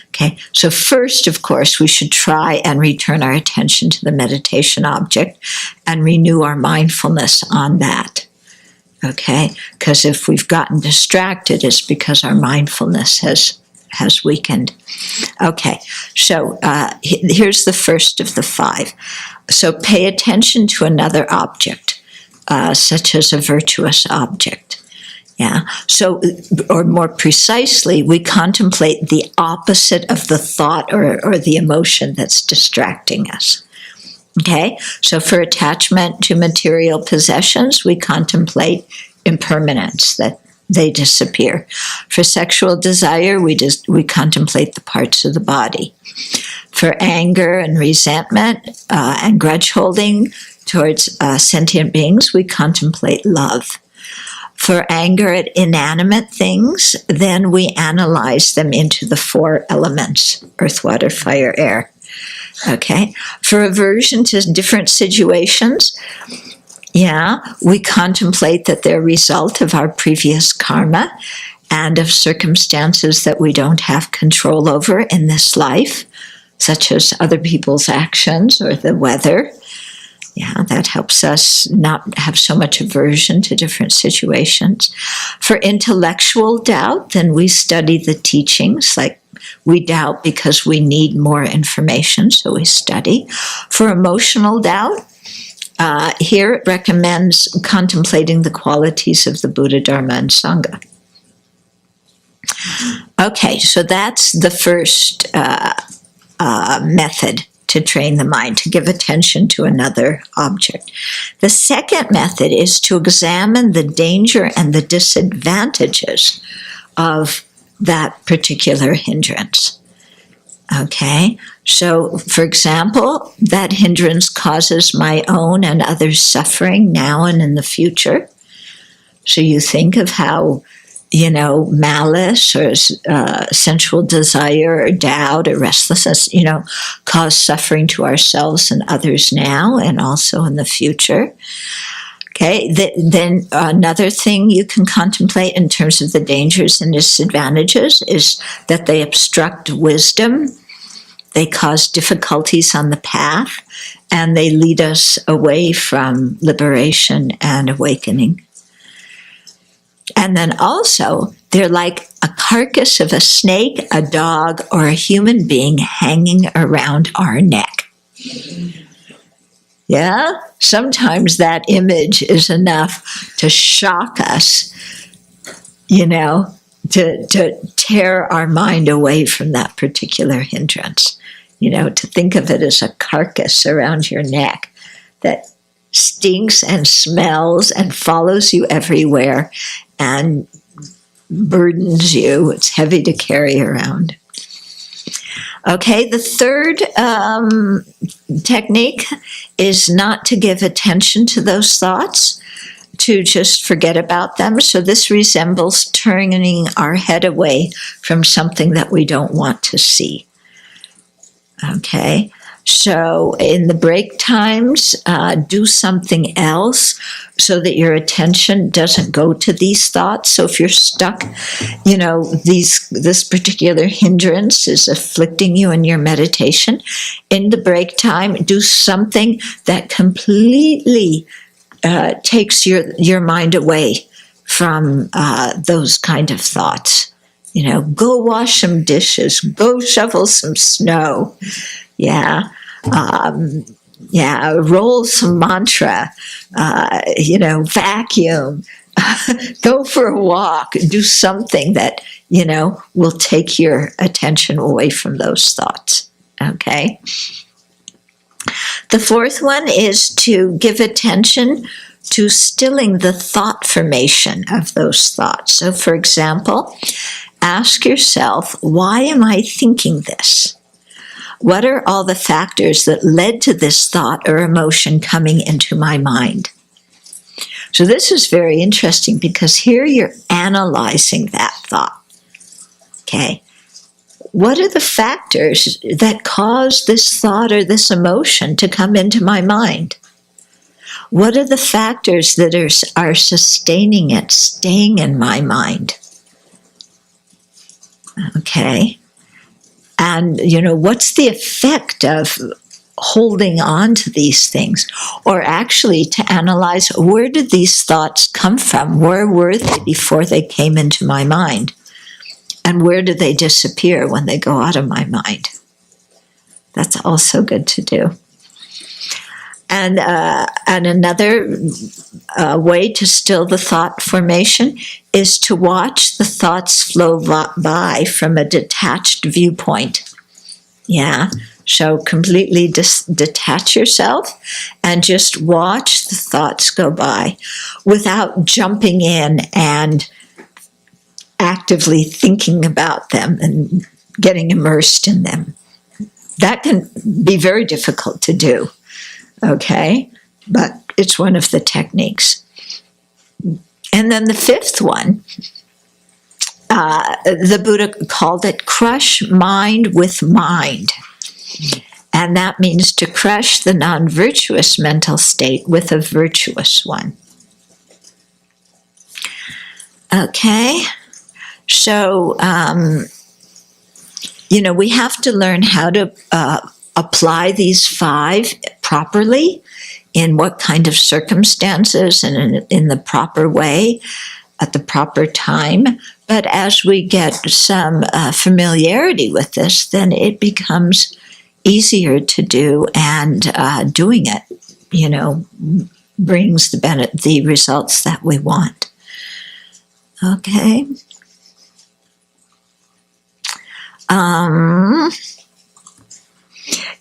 Okay, so first, of course, we should try and return our attention to the meditation object and renew our mindfulness on that. Okay, because if we've gotten distracted, it's because our mindfulness has weakened. Okay, so here's the first of the 5. So pay attention to another object, such as a virtuous object. Yeah. So, or more precisely, we contemplate the opposite of the thought or the emotion that's distracting us. Okay. So for attachment to material possessions, we contemplate impermanence, that they disappear. For sexual desire, we contemplate the parts of the body. For anger and resentment and grudge holding towards sentient beings, we contemplate love. For anger at inanimate things, then we analyze them into the 4 elements: earth, water, fire, air. Okay. For aversion to different situations, we contemplate that they're a result of our previous karma and of circumstances that we don't have control over in this life, such as other people's actions or the weather. Yeah, that helps us not have so much aversion to different situations. For intellectual doubt, then we study the teachings, like we doubt because we need more information, so we study. For emotional doubt, here it recommends contemplating the qualities of the Buddha, Dharma, and Sangha. Okay, so that's the first method to train the mind, to give attention to another object. The second method is to examine the danger and the disadvantages of that particular hindrance. Okay, so for example, that hindrance causes my own and others' suffering now and in the future. So you think of how, malice or sensual desire or doubt or restlessness, cause suffering to ourselves and others now and also in the future. Okay, then another thing you can contemplate in terms of the dangers and disadvantages is that they obstruct wisdom, they cause difficulties on the path, and they lead us away from liberation and awakening. And then also, they're like a carcass of a snake, a dog, or a human being hanging around our neck. Yeah? Sometimes that image is enough to shock us, to tear our mind away from that particular hindrance. To think of it as a carcass around your neck that stinks and smells and follows you everywhere and burdens you. It's heavy to carry around. Okay, the third technique is not to give attention to those thoughts, to just forget about them. So this resembles turning our head away from something that we don't want to see. Okay, so in the break times, do something else so that your attention doesn't go to these thoughts. So if you're stuck, this particular hindrance is afflicting you in your meditation, in the break time, do something that completely takes your mind away from those kind of thoughts. Go wash some dishes, go shovel some snow. Roll some mantra, vacuum, go for a walk, do something that, will take your attention away from those thoughts. Okay. The fourth one is to give attention to stilling the thought formation of those thoughts. So for example, ask yourself, why am I thinking this? What are all the factors that led to this thought or emotion coming into my mind? So this is very interesting because here you're analyzing that thought. Okay. What are the factors that cause this thought or this emotion to come into my mind? What are the factors that are sustaining it, staying in my mind? Okay. And, what's the effect of holding on to these things? Or actually to analyze, where did these thoughts come from? Where were they before they came into my mind? And where do they disappear when they go out of my mind? That's also good to do. And another way to still the thought formation is to watch the thoughts flow by from a detached viewpoint. Yeah. So completely detach yourself and just watch the thoughts go by without jumping in and actively thinking about them and getting immersed in them. That can be very difficult to do, okay? But it's one of the techniques. And then the fifth one, the Buddha called it crush mind with mind. And that means to crush the non-virtuous mental state with a virtuous one. Okay, so, we have to learn how to apply these 5 properly in what kind of circumstances and in the proper way at the proper time. But as we get some familiarity with this, then it becomes easier to do, and doing it, brings the results that we want. Okay.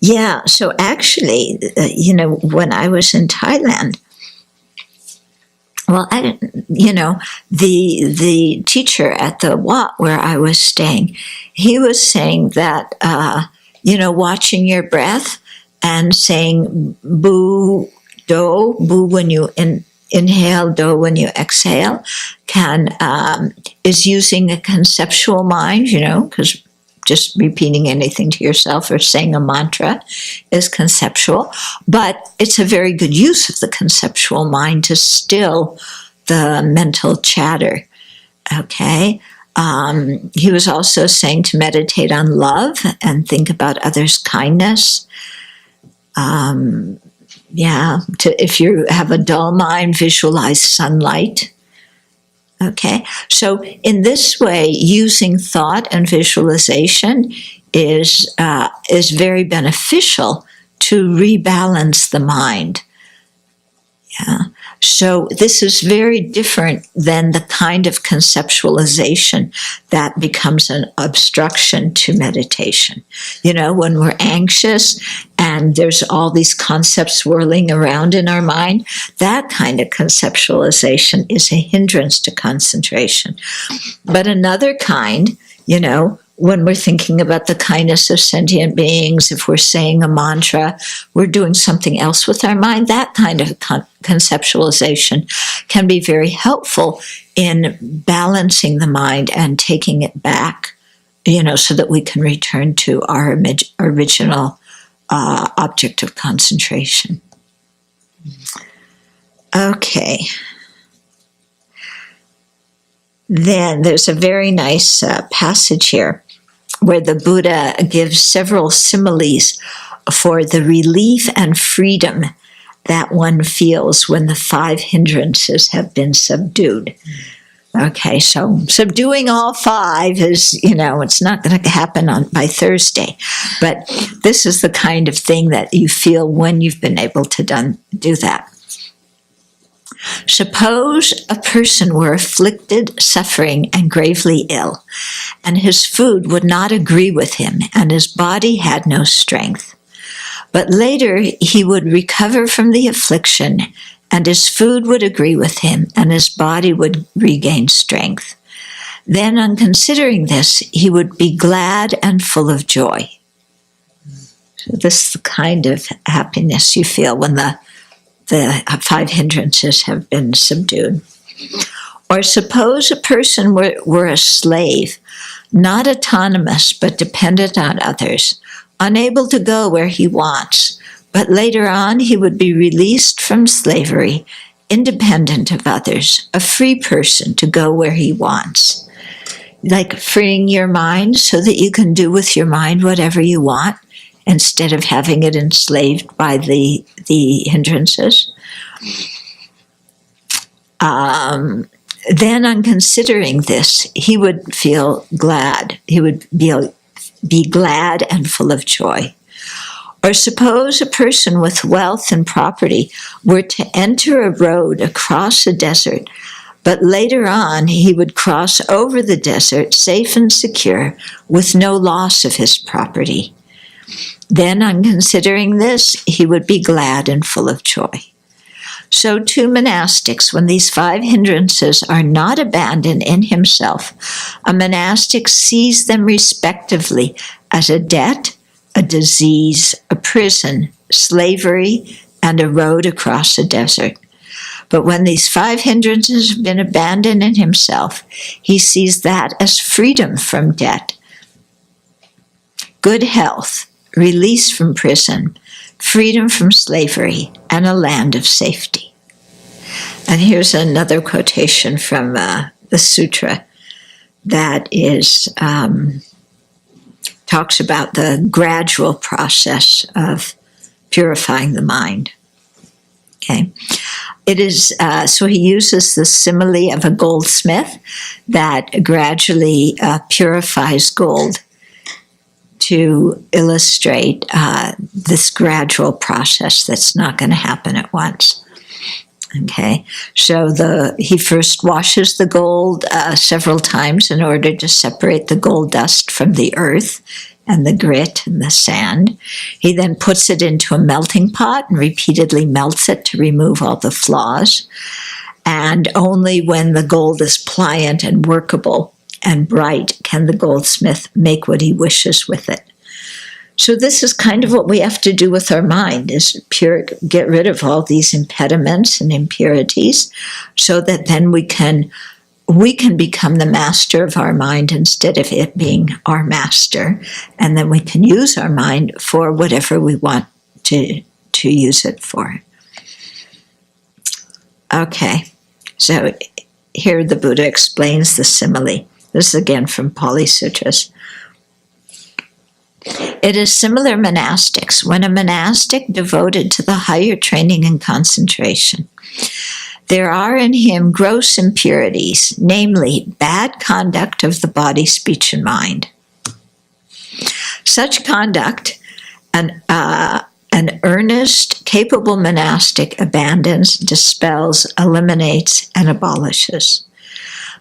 Yeah, so actually, when I was in Thailand, well, I didn't, the teacher at the Wat where I was staying, he was saying that, watching your breath and saying boo, do, boo when you inhale, do when you exhale, is using a conceptual mind, because just repeating anything to yourself or saying a mantra is conceptual, but it's a very good use of the conceptual mind to still the mental chatter. Okay. He was also saying to meditate on love and think about others' kindness. If you have a dull mind, visualize sunlight. Okay, so in this way, using thought and visualization is very beneficial to rebalance the mind. Yeah. So this is very different than the kind of conceptualization that becomes an obstruction to meditation. When we're anxious and there's all these concepts swirling around in our mind, that kind of conceptualization is a hindrance to concentration. But another kind, when we're thinking about the kindness of sentient beings, if we're saying a mantra, we're doing something else with our mind, that kind of conceptualization can be very helpful in balancing the mind and taking it back, so that we can return to our original object of concentration. Okay. Then there's a very nice passage here where the Buddha gives several similes for the relief and freedom that one feels when the 5 hindrances have been subdued. Okay, so subduing all 5 is, it's not going to happen by Thursday, but this is the kind of thing that you feel when you've been able to do that. Suppose a person were afflicted, suffering, and gravely ill, and his food would not agree with him, and his body had no strength. But later he would recover from the affliction, and his food would agree with him, and his body would regain strength. Then, on considering this, he would be glad and full of joy. So this is the kind of happiness you feel when the 5 hindrances have been subdued. Or suppose a person were a slave, not autonomous but dependent on others, unable to go where he wants, but later on he would be released from slavery, independent of others, a free person to go where he wants. Like freeing your mind so that you can do with your mind whatever you want, instead of having it enslaved by the hindrances. Then on considering this, he would feel glad. He would be glad and full of joy. Or suppose a person with wealth and property were to enter a road across a desert, but later on he would cross over the desert safe and secure with no loss of his property. Then, on considering this, he would be glad and full of joy. So too monastics, when these 5 hindrances are not abandoned in himself, a monastic sees them respectively as a debt, a disease, a prison, slavery, and a road across a desert. But when these 5 hindrances have been abandoned in himself, he sees that as freedom from debt, good health, release from prison, freedom from slavery, and a land of safety. And here's another quotation from the sutra that is talks about the gradual process of purifying the mind. Okay, it is so he uses the simile of a goldsmith that gradually purifies gold to illustrate this gradual process that's not going to happen at once. Okay, so he first washes the gold several times in order to separate the gold dust from the earth and the grit and the sand. He then puts it into a melting pot and repeatedly melts it to remove all the flaws. And only when the gold is pliant and workable and bright can the goldsmith make what he wishes with it. So this is kind of what we have to do with our mind, is get rid of all these impediments and impurities, so that then we can become the master of our mind instead of it being our master, and then we can use our mind for whatever we want to use it for. Okay, so here the Buddha explains the simile. This is again from Pali Sutras. It is similar monastics. When a monastic devoted to the higher training and concentration, there are in him gross impurities, namely bad conduct of the body, speech, and mind. Such conduct, an earnest, capable monastic abandons, dispels, eliminates, and abolishes.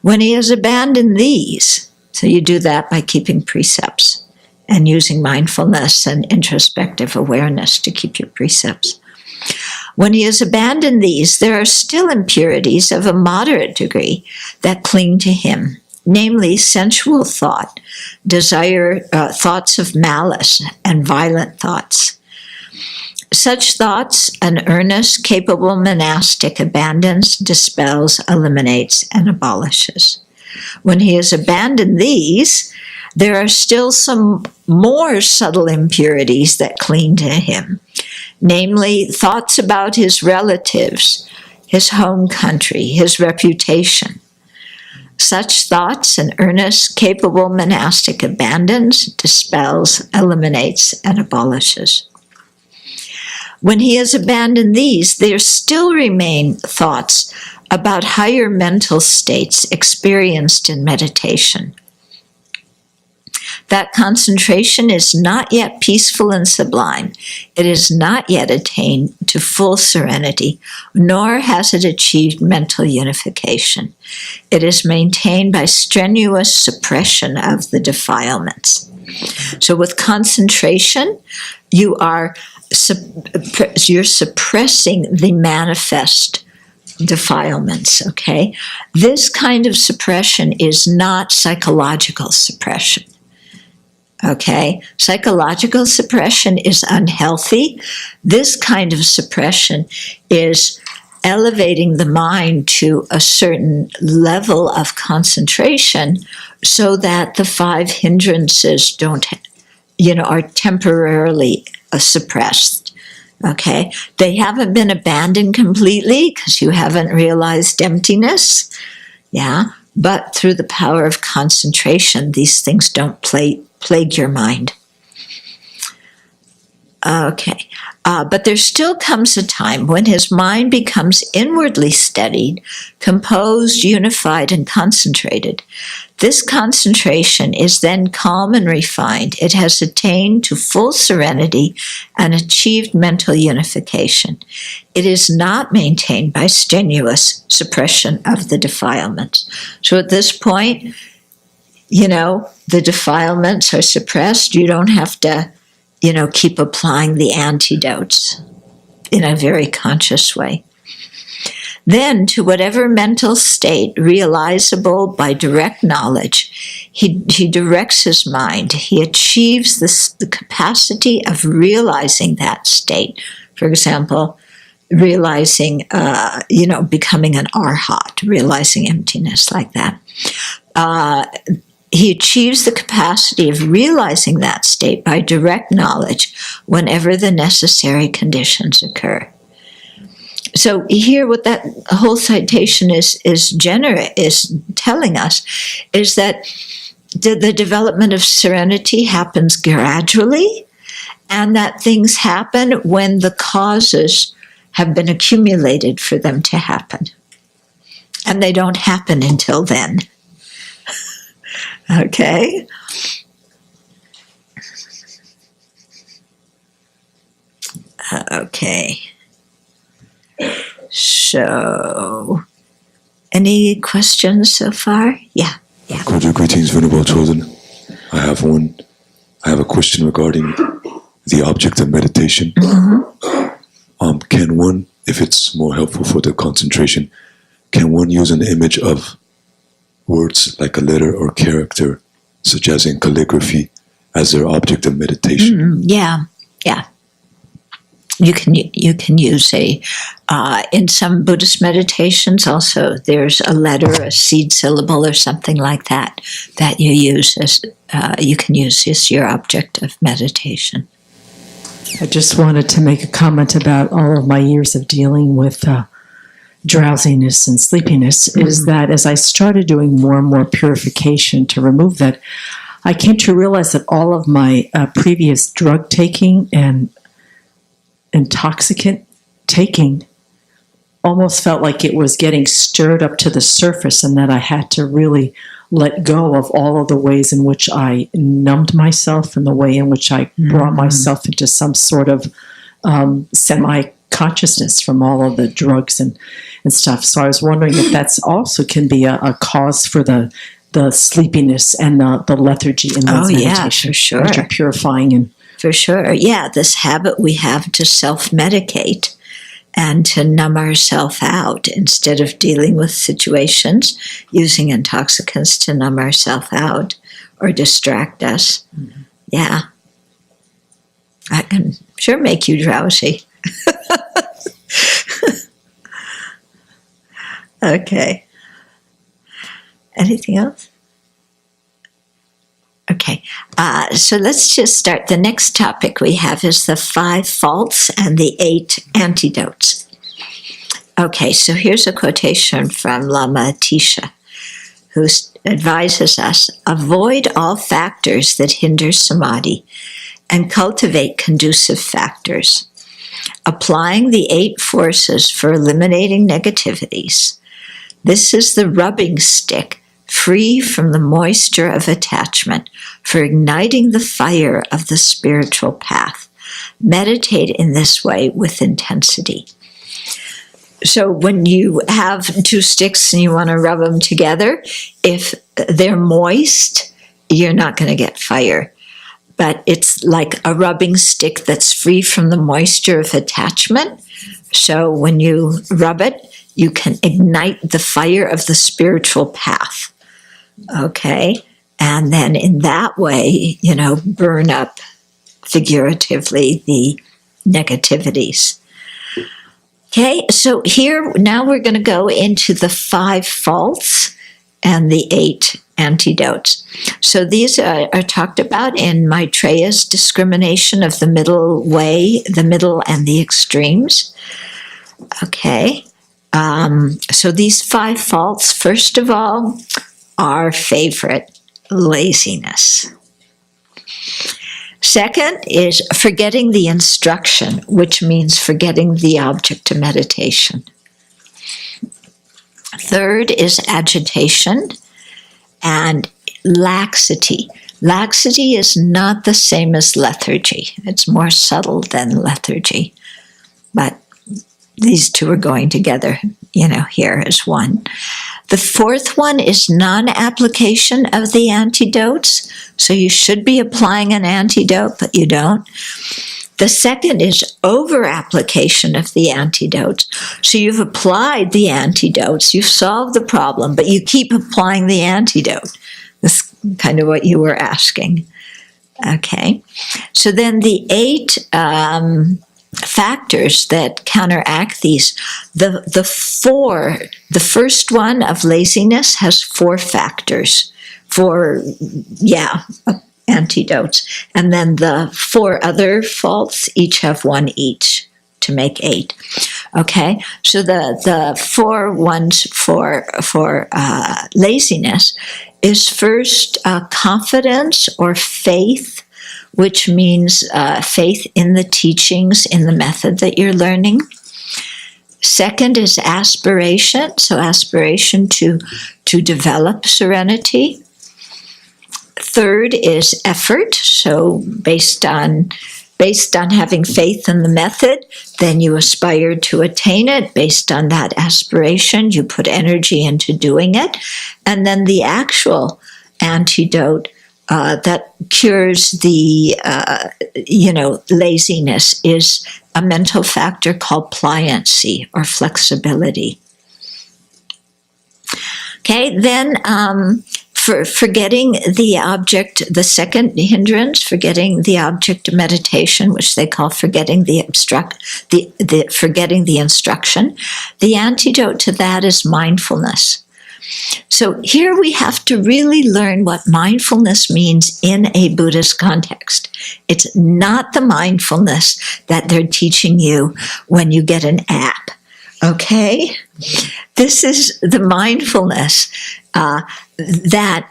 When he has abandoned these, so you do that by keeping precepts and using mindfulness and introspective awareness to keep your precepts. When he has abandoned these, there are still impurities of a moderate degree that cling to him, namely sensual thought, desire, thoughts of malice, and violent thoughts. Such thoughts an earnest, capable monastic abandons, dispels, eliminates, and abolishes. When he has abandoned these, there are still some more subtle impurities that cling to him, namely thoughts about his relatives, his home country, his reputation. Such thoughts an earnest, capable monastic abandons, dispels, eliminates, and abolishes. When he has abandoned these, there still remain thoughts about higher mental states experienced in meditation. That concentration is not yet peaceful and sublime. It is not yet attained to full serenity, nor has it achieved mental unification. It is maintained by strenuous suppression of the defilements. So with concentration, you're suppressing the manifest defilements, okay? This kind of suppression is not psychological suppression. Okay, psychological suppression is unhealthy. This kind of suppression is elevating the mind to a certain level of concentration so that the 5 hindrances are temporarily suppressed. Okay, they haven't been abandoned completely because you haven't realized emptiness. Yeah, but through the power of concentration, these things don't plague your mind. Okay. But there still comes a time when his mind becomes inwardly steadied, composed, unified, and concentrated. This concentration is then calm and refined. It has attained to full serenity and achieved mental unification. It is not maintained by strenuous suppression of the defilements. So at this point, the defilements are suppressed. You don't have to keep applying the antidotes in a very conscious way. Then, to whatever mental state realizable by direct knowledge, he directs his mind. He achieves the capacity of realizing that state. For example, realizing, becoming an arhat, realizing emptiness like that. He achieves the capacity of realizing that state by direct knowledge whenever the necessary conditions occur. So here what that whole citation is telling us is that the development of serenity happens gradually, and that things happen when the causes have been accumulated for them to happen. And they don't happen until then. Okay. Okay. So, any questions so far? Yeah. Cordial greetings, Venerable Chosen. I have a question regarding the object of meditation. Mm-hmm. Can one, if it's more helpful for the concentration, can one use an image of words like a letter or character, such as in calligraphy, as their object of meditation? Yeah. You can use in some Buddhist meditations also, there's a letter, a seed syllable or something like that you use you can use as your object of meditation. I just wanted to make a comment about all of my years of dealing with drowsiness and sleepiness, is that as I started doing more and more purification to remove that, I came to realize that all of my previous drug taking and intoxicant taking almost felt like it was getting stirred up to the surface, and that I had to really let go of all of the ways in which I numbed myself and the way in which I brought myself into some sort of semi-consciousness from all of the drugs and stuff. So I was wondering if that's also can be a cause for the sleepiness and the lethargy in those meditation, for sure. which are purifying. And for sure, yeah, this habit we have to self-medicate and to numb ourselves out instead of dealing with situations, using intoxicants to numb ourselves out or distract us. Mm-hmm. Yeah. I can sure make you drowsy. Okay. Anything else? Okay. So let's just start. The next topic we have is the 5 faults and the 8 antidotes. Okay, so here's a quotation from Lama Atisha, who advises us, avoid all factors that hinder samadhi and cultivate conducive factors. Applying the 8 forces for eliminating negativities. This is the rubbing stick, free from the moisture of attachment, for igniting the fire of the spiritual path. Meditate in this way with intensity. So when you have 2 sticks and you want to rub them together, if they're moist, you're not going to get fire. But it's like a rubbing stick that's free from the moisture of attachment. So when you rub it, you can ignite the fire of the spiritual path. Okay? And then in that way, burn up figuratively the negativities. Okay, so here now we're going to go into the 5 faults and the 8 antidotes. So these are talked about in Maitreya's discrimination of the middle way, the middle and the extremes. Okay, so these 5 faults, first of all, our favorite, laziness. Second is forgetting the instruction, which means forgetting the object of meditation. Third is agitation and laxity. Laxity is not the same as lethargy. It's more subtle than lethargy. But these two are going together, here as one. The fourth one is non-application of the antidotes. So you should be applying an antidote, but you don't. The second is over-application of the antidotes. So you've applied the antidotes, you've solved the problem, but you keep applying the antidote. That's kind of what you were asking. Okay. So then the 8 factors that counteract these, the first one of laziness has 4 factors, 4 antidotes, and then the 4 other faults each have 1 each to make 8. Okay, so the 4 ones for laziness is first confidence or faith, which means faith in the teachings, in the method that you're learning. Second is aspiration, so aspiration to develop serenity. Third is effort, so based on having faith in the method, then you aspire to attain it. Based on that aspiration, you put energy into doing it. And then the actual antidote that cures the, laziness is a mental factor called pliancy or flexibility. Okay, then for forgetting the object, the second hindrance, forgetting the object of meditation, which they call forgetting the forgetting the instruction. The antidote to that is mindfulness. So here we have to really learn what mindfulness means in a Buddhist context. It's not the mindfulness that they're teaching you when you get an app. Okay? This is the mindfulness that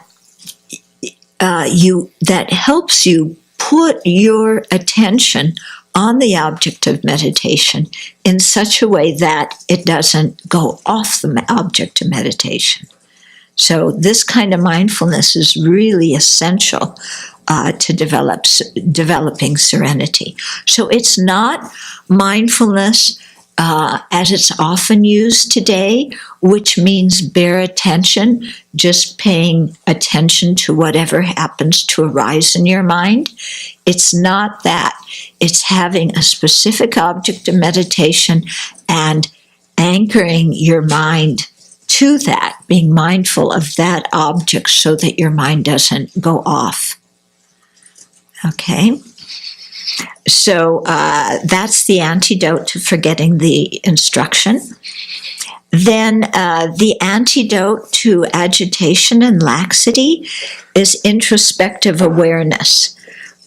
helps you put your attention on the object of meditation in such a way that it doesn't go off the object of meditation. So this kind of mindfulness is really essential to developing serenity. So it's not mindfulness as it's often used today, which means bare attention, just paying attention to whatever happens to arise in your mind. It's not that. It's having a specific object of meditation and anchoring your mind to that, being mindful of that object so that your mind doesn't go off. Okay? So that's the antidote to forgetting the instruction. Then the antidote to agitation and laxity is introspective awareness,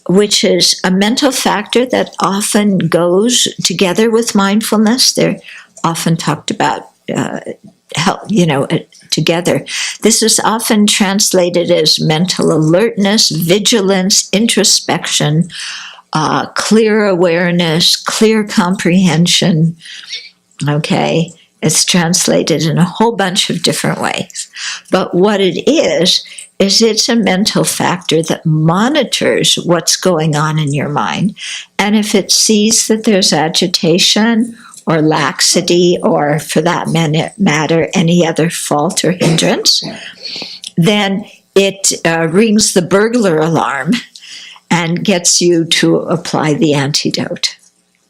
which is a mental factor that often goes together with mindfulness. They're often talked about, together. This is often translated as mental alertness, vigilance, introspection, clear awareness, clear comprehension. Okay, it's translated in a whole bunch of different ways. But what it is it's a mental factor that monitors what's going on in your mind. And if it sees that there's agitation or laxity, or for that matter, any other fault or hindrance, then it rings the burglar alarm and gets you to apply the antidote.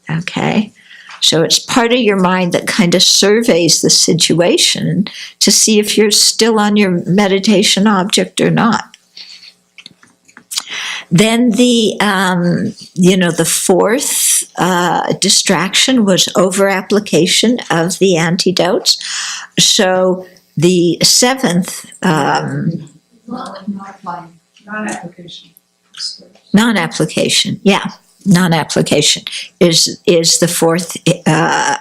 Okay? So it's part of your mind that kind of surveys the situation to see if you're still on your meditation object or not. Then the fourth distraction was over-application of the antidotes. So the seventh... Non-application. Non-application, yeah. Non-application is the fourth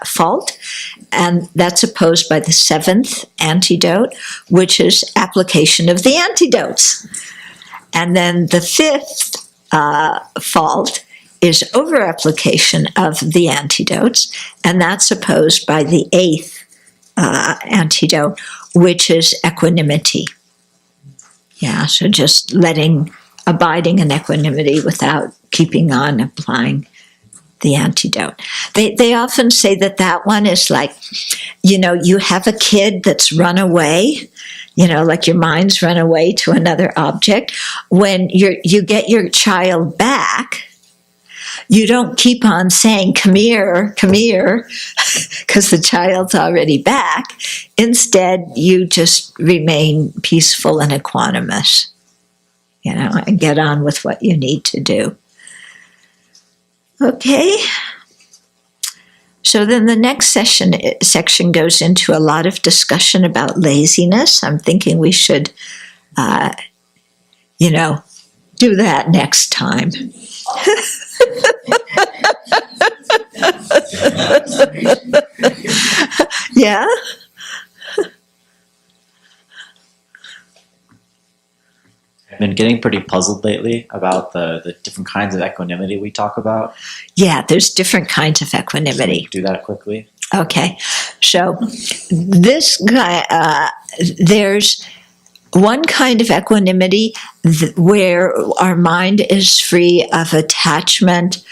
fault, and that's opposed by the seventh antidote, which is application of the antidotes. And then the fifth fault is over-application of the antidotes, and that's opposed by the eighth antidote, which is equanimity. Yeah, so just abiding in equanimity without keeping on applying the antidote. They often say that one is like, you have a kid that's run away, like your mind's run away to another object. When you get your child back, you don't keep on saying, come here, because the child's already back. Instead, you just remain peaceful and equanimous, and get on with what you need to do. Okay. So then the next section goes into a lot of discussion about laziness. I'm thinking we should, do that next time. Yeah. I've been getting pretty puzzled lately about the different kinds of equanimity we talk about. Yeah, there's different kinds of equanimity. Do that quickly. Okay, so this guy, there's one kind of equanimity where our mind is free of attachment,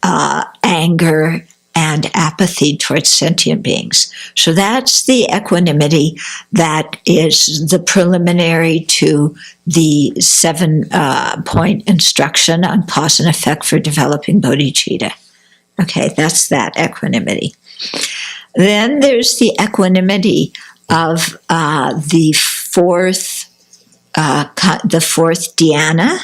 anger, and apathy towards sentient beings. So that's the equanimity that is the preliminary to the 7-point instruction on cause and effect for developing bodhicitta. Okay, that's that equanimity. Then there's the equanimity of the fourth dhyana.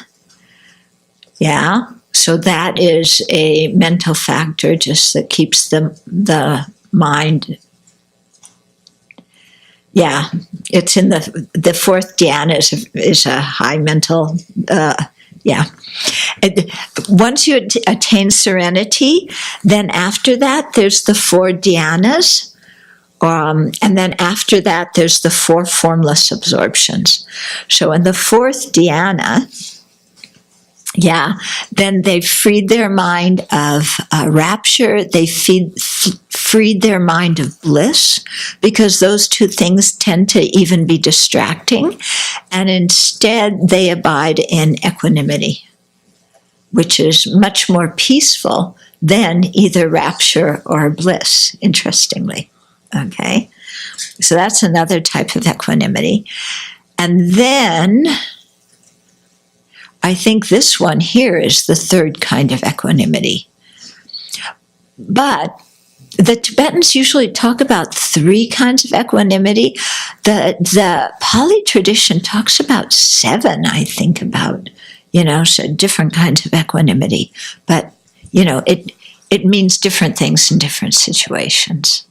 Yeah. So that is a mental factor just that keeps the mind. Yeah, it's in the fourth dhyana is a high mental. Once you attain serenity, then after that there's the 4 dhyanas. And then after that there's the 4 formless absorptions. So in the fourth dhyana, then they've freed their mind of rapture. They freed their mind of bliss, because those two things tend to even be distracting. And instead, they abide in equanimity, which is much more peaceful than either rapture or bliss, interestingly. Okay? So that's another type of equanimity. And then I think this one here is the third kind of equanimity. But the Tibetans usually talk about 3 kinds of equanimity. The Pali tradition talks about 7, I think, about, so different kinds of equanimity. But, it means different things in different situations.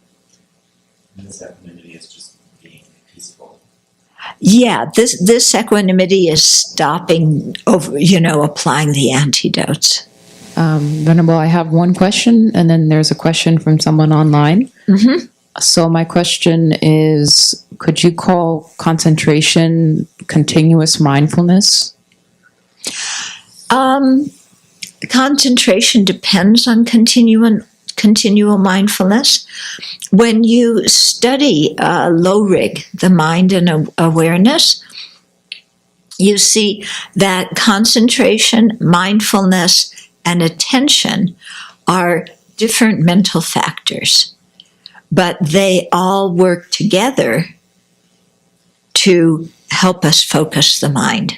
And this equanimity is just being peaceful. Yeah, this equanimity is stopping over, applying the antidotes. Venerable, I have one question, and then there's a question from someone online. Mm-hmm. So my question is, could you call concentration continuous mindfulness? Concentration depends on continual mindfulness. When you study low-rig, the mind and awareness, you see that concentration, mindfulness, and attention are different mental factors, but they all work together to help us focus the mind.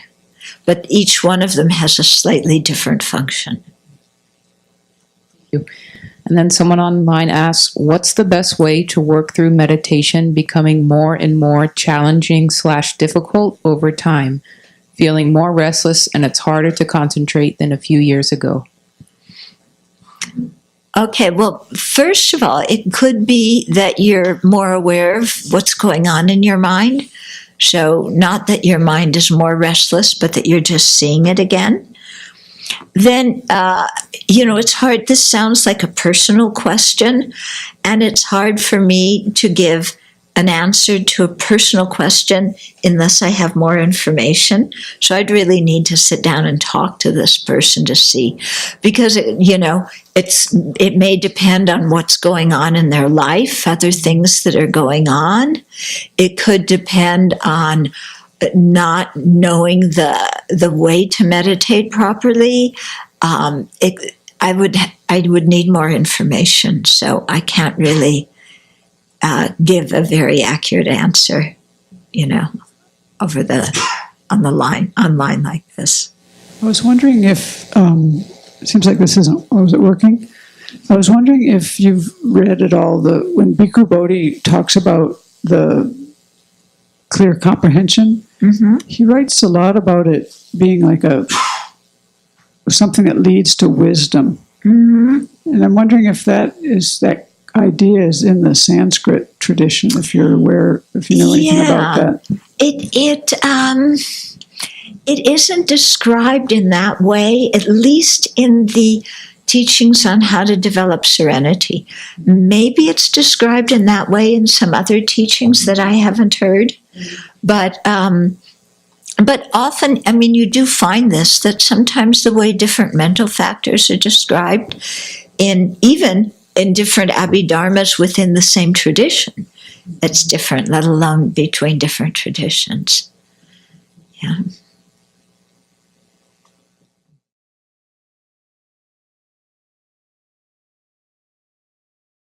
But each one of them has a slightly different function. And then someone online asks, what's the best way to work through meditation becoming more and more challenging / difficult over time, feeling more restless and it's harder to concentrate than a few years ago? Okay, well, first of all, it could be that you're more aware of what's going on in your mind. So not that your mind is more restless, but that you're just seeing it again. Then, it's hard. This sounds like a personal question, and it's hard for me to give an answer to a personal question unless I have more information. So I'd really need to sit down and talk to this person to see, because it may depend on what's going on in their life, other things that are going on. It could depend on not knowing the way to meditate properly. I would need more information, so I can't really give a very accurate answer, online like this. I was wondering if, it seems like this isn't, is it working? I was wondering if you've read at all when Bhikkhu Bodhi talks about the clear comprehension, he writes a lot about it being like something that leads to wisdom. And I'm wondering if that idea is in the Sanskrit tradition, if you're aware, if you know anything about that. It isn't described in that way, at least in the teachings on how to develop serenity. Maybe it's described in that way in some other teachings that I haven't heard. But often, you do find this, that sometimes the way different mental factors are described even in different Abhidharmas within the same tradition, it's different, let alone between different traditions. Yeah.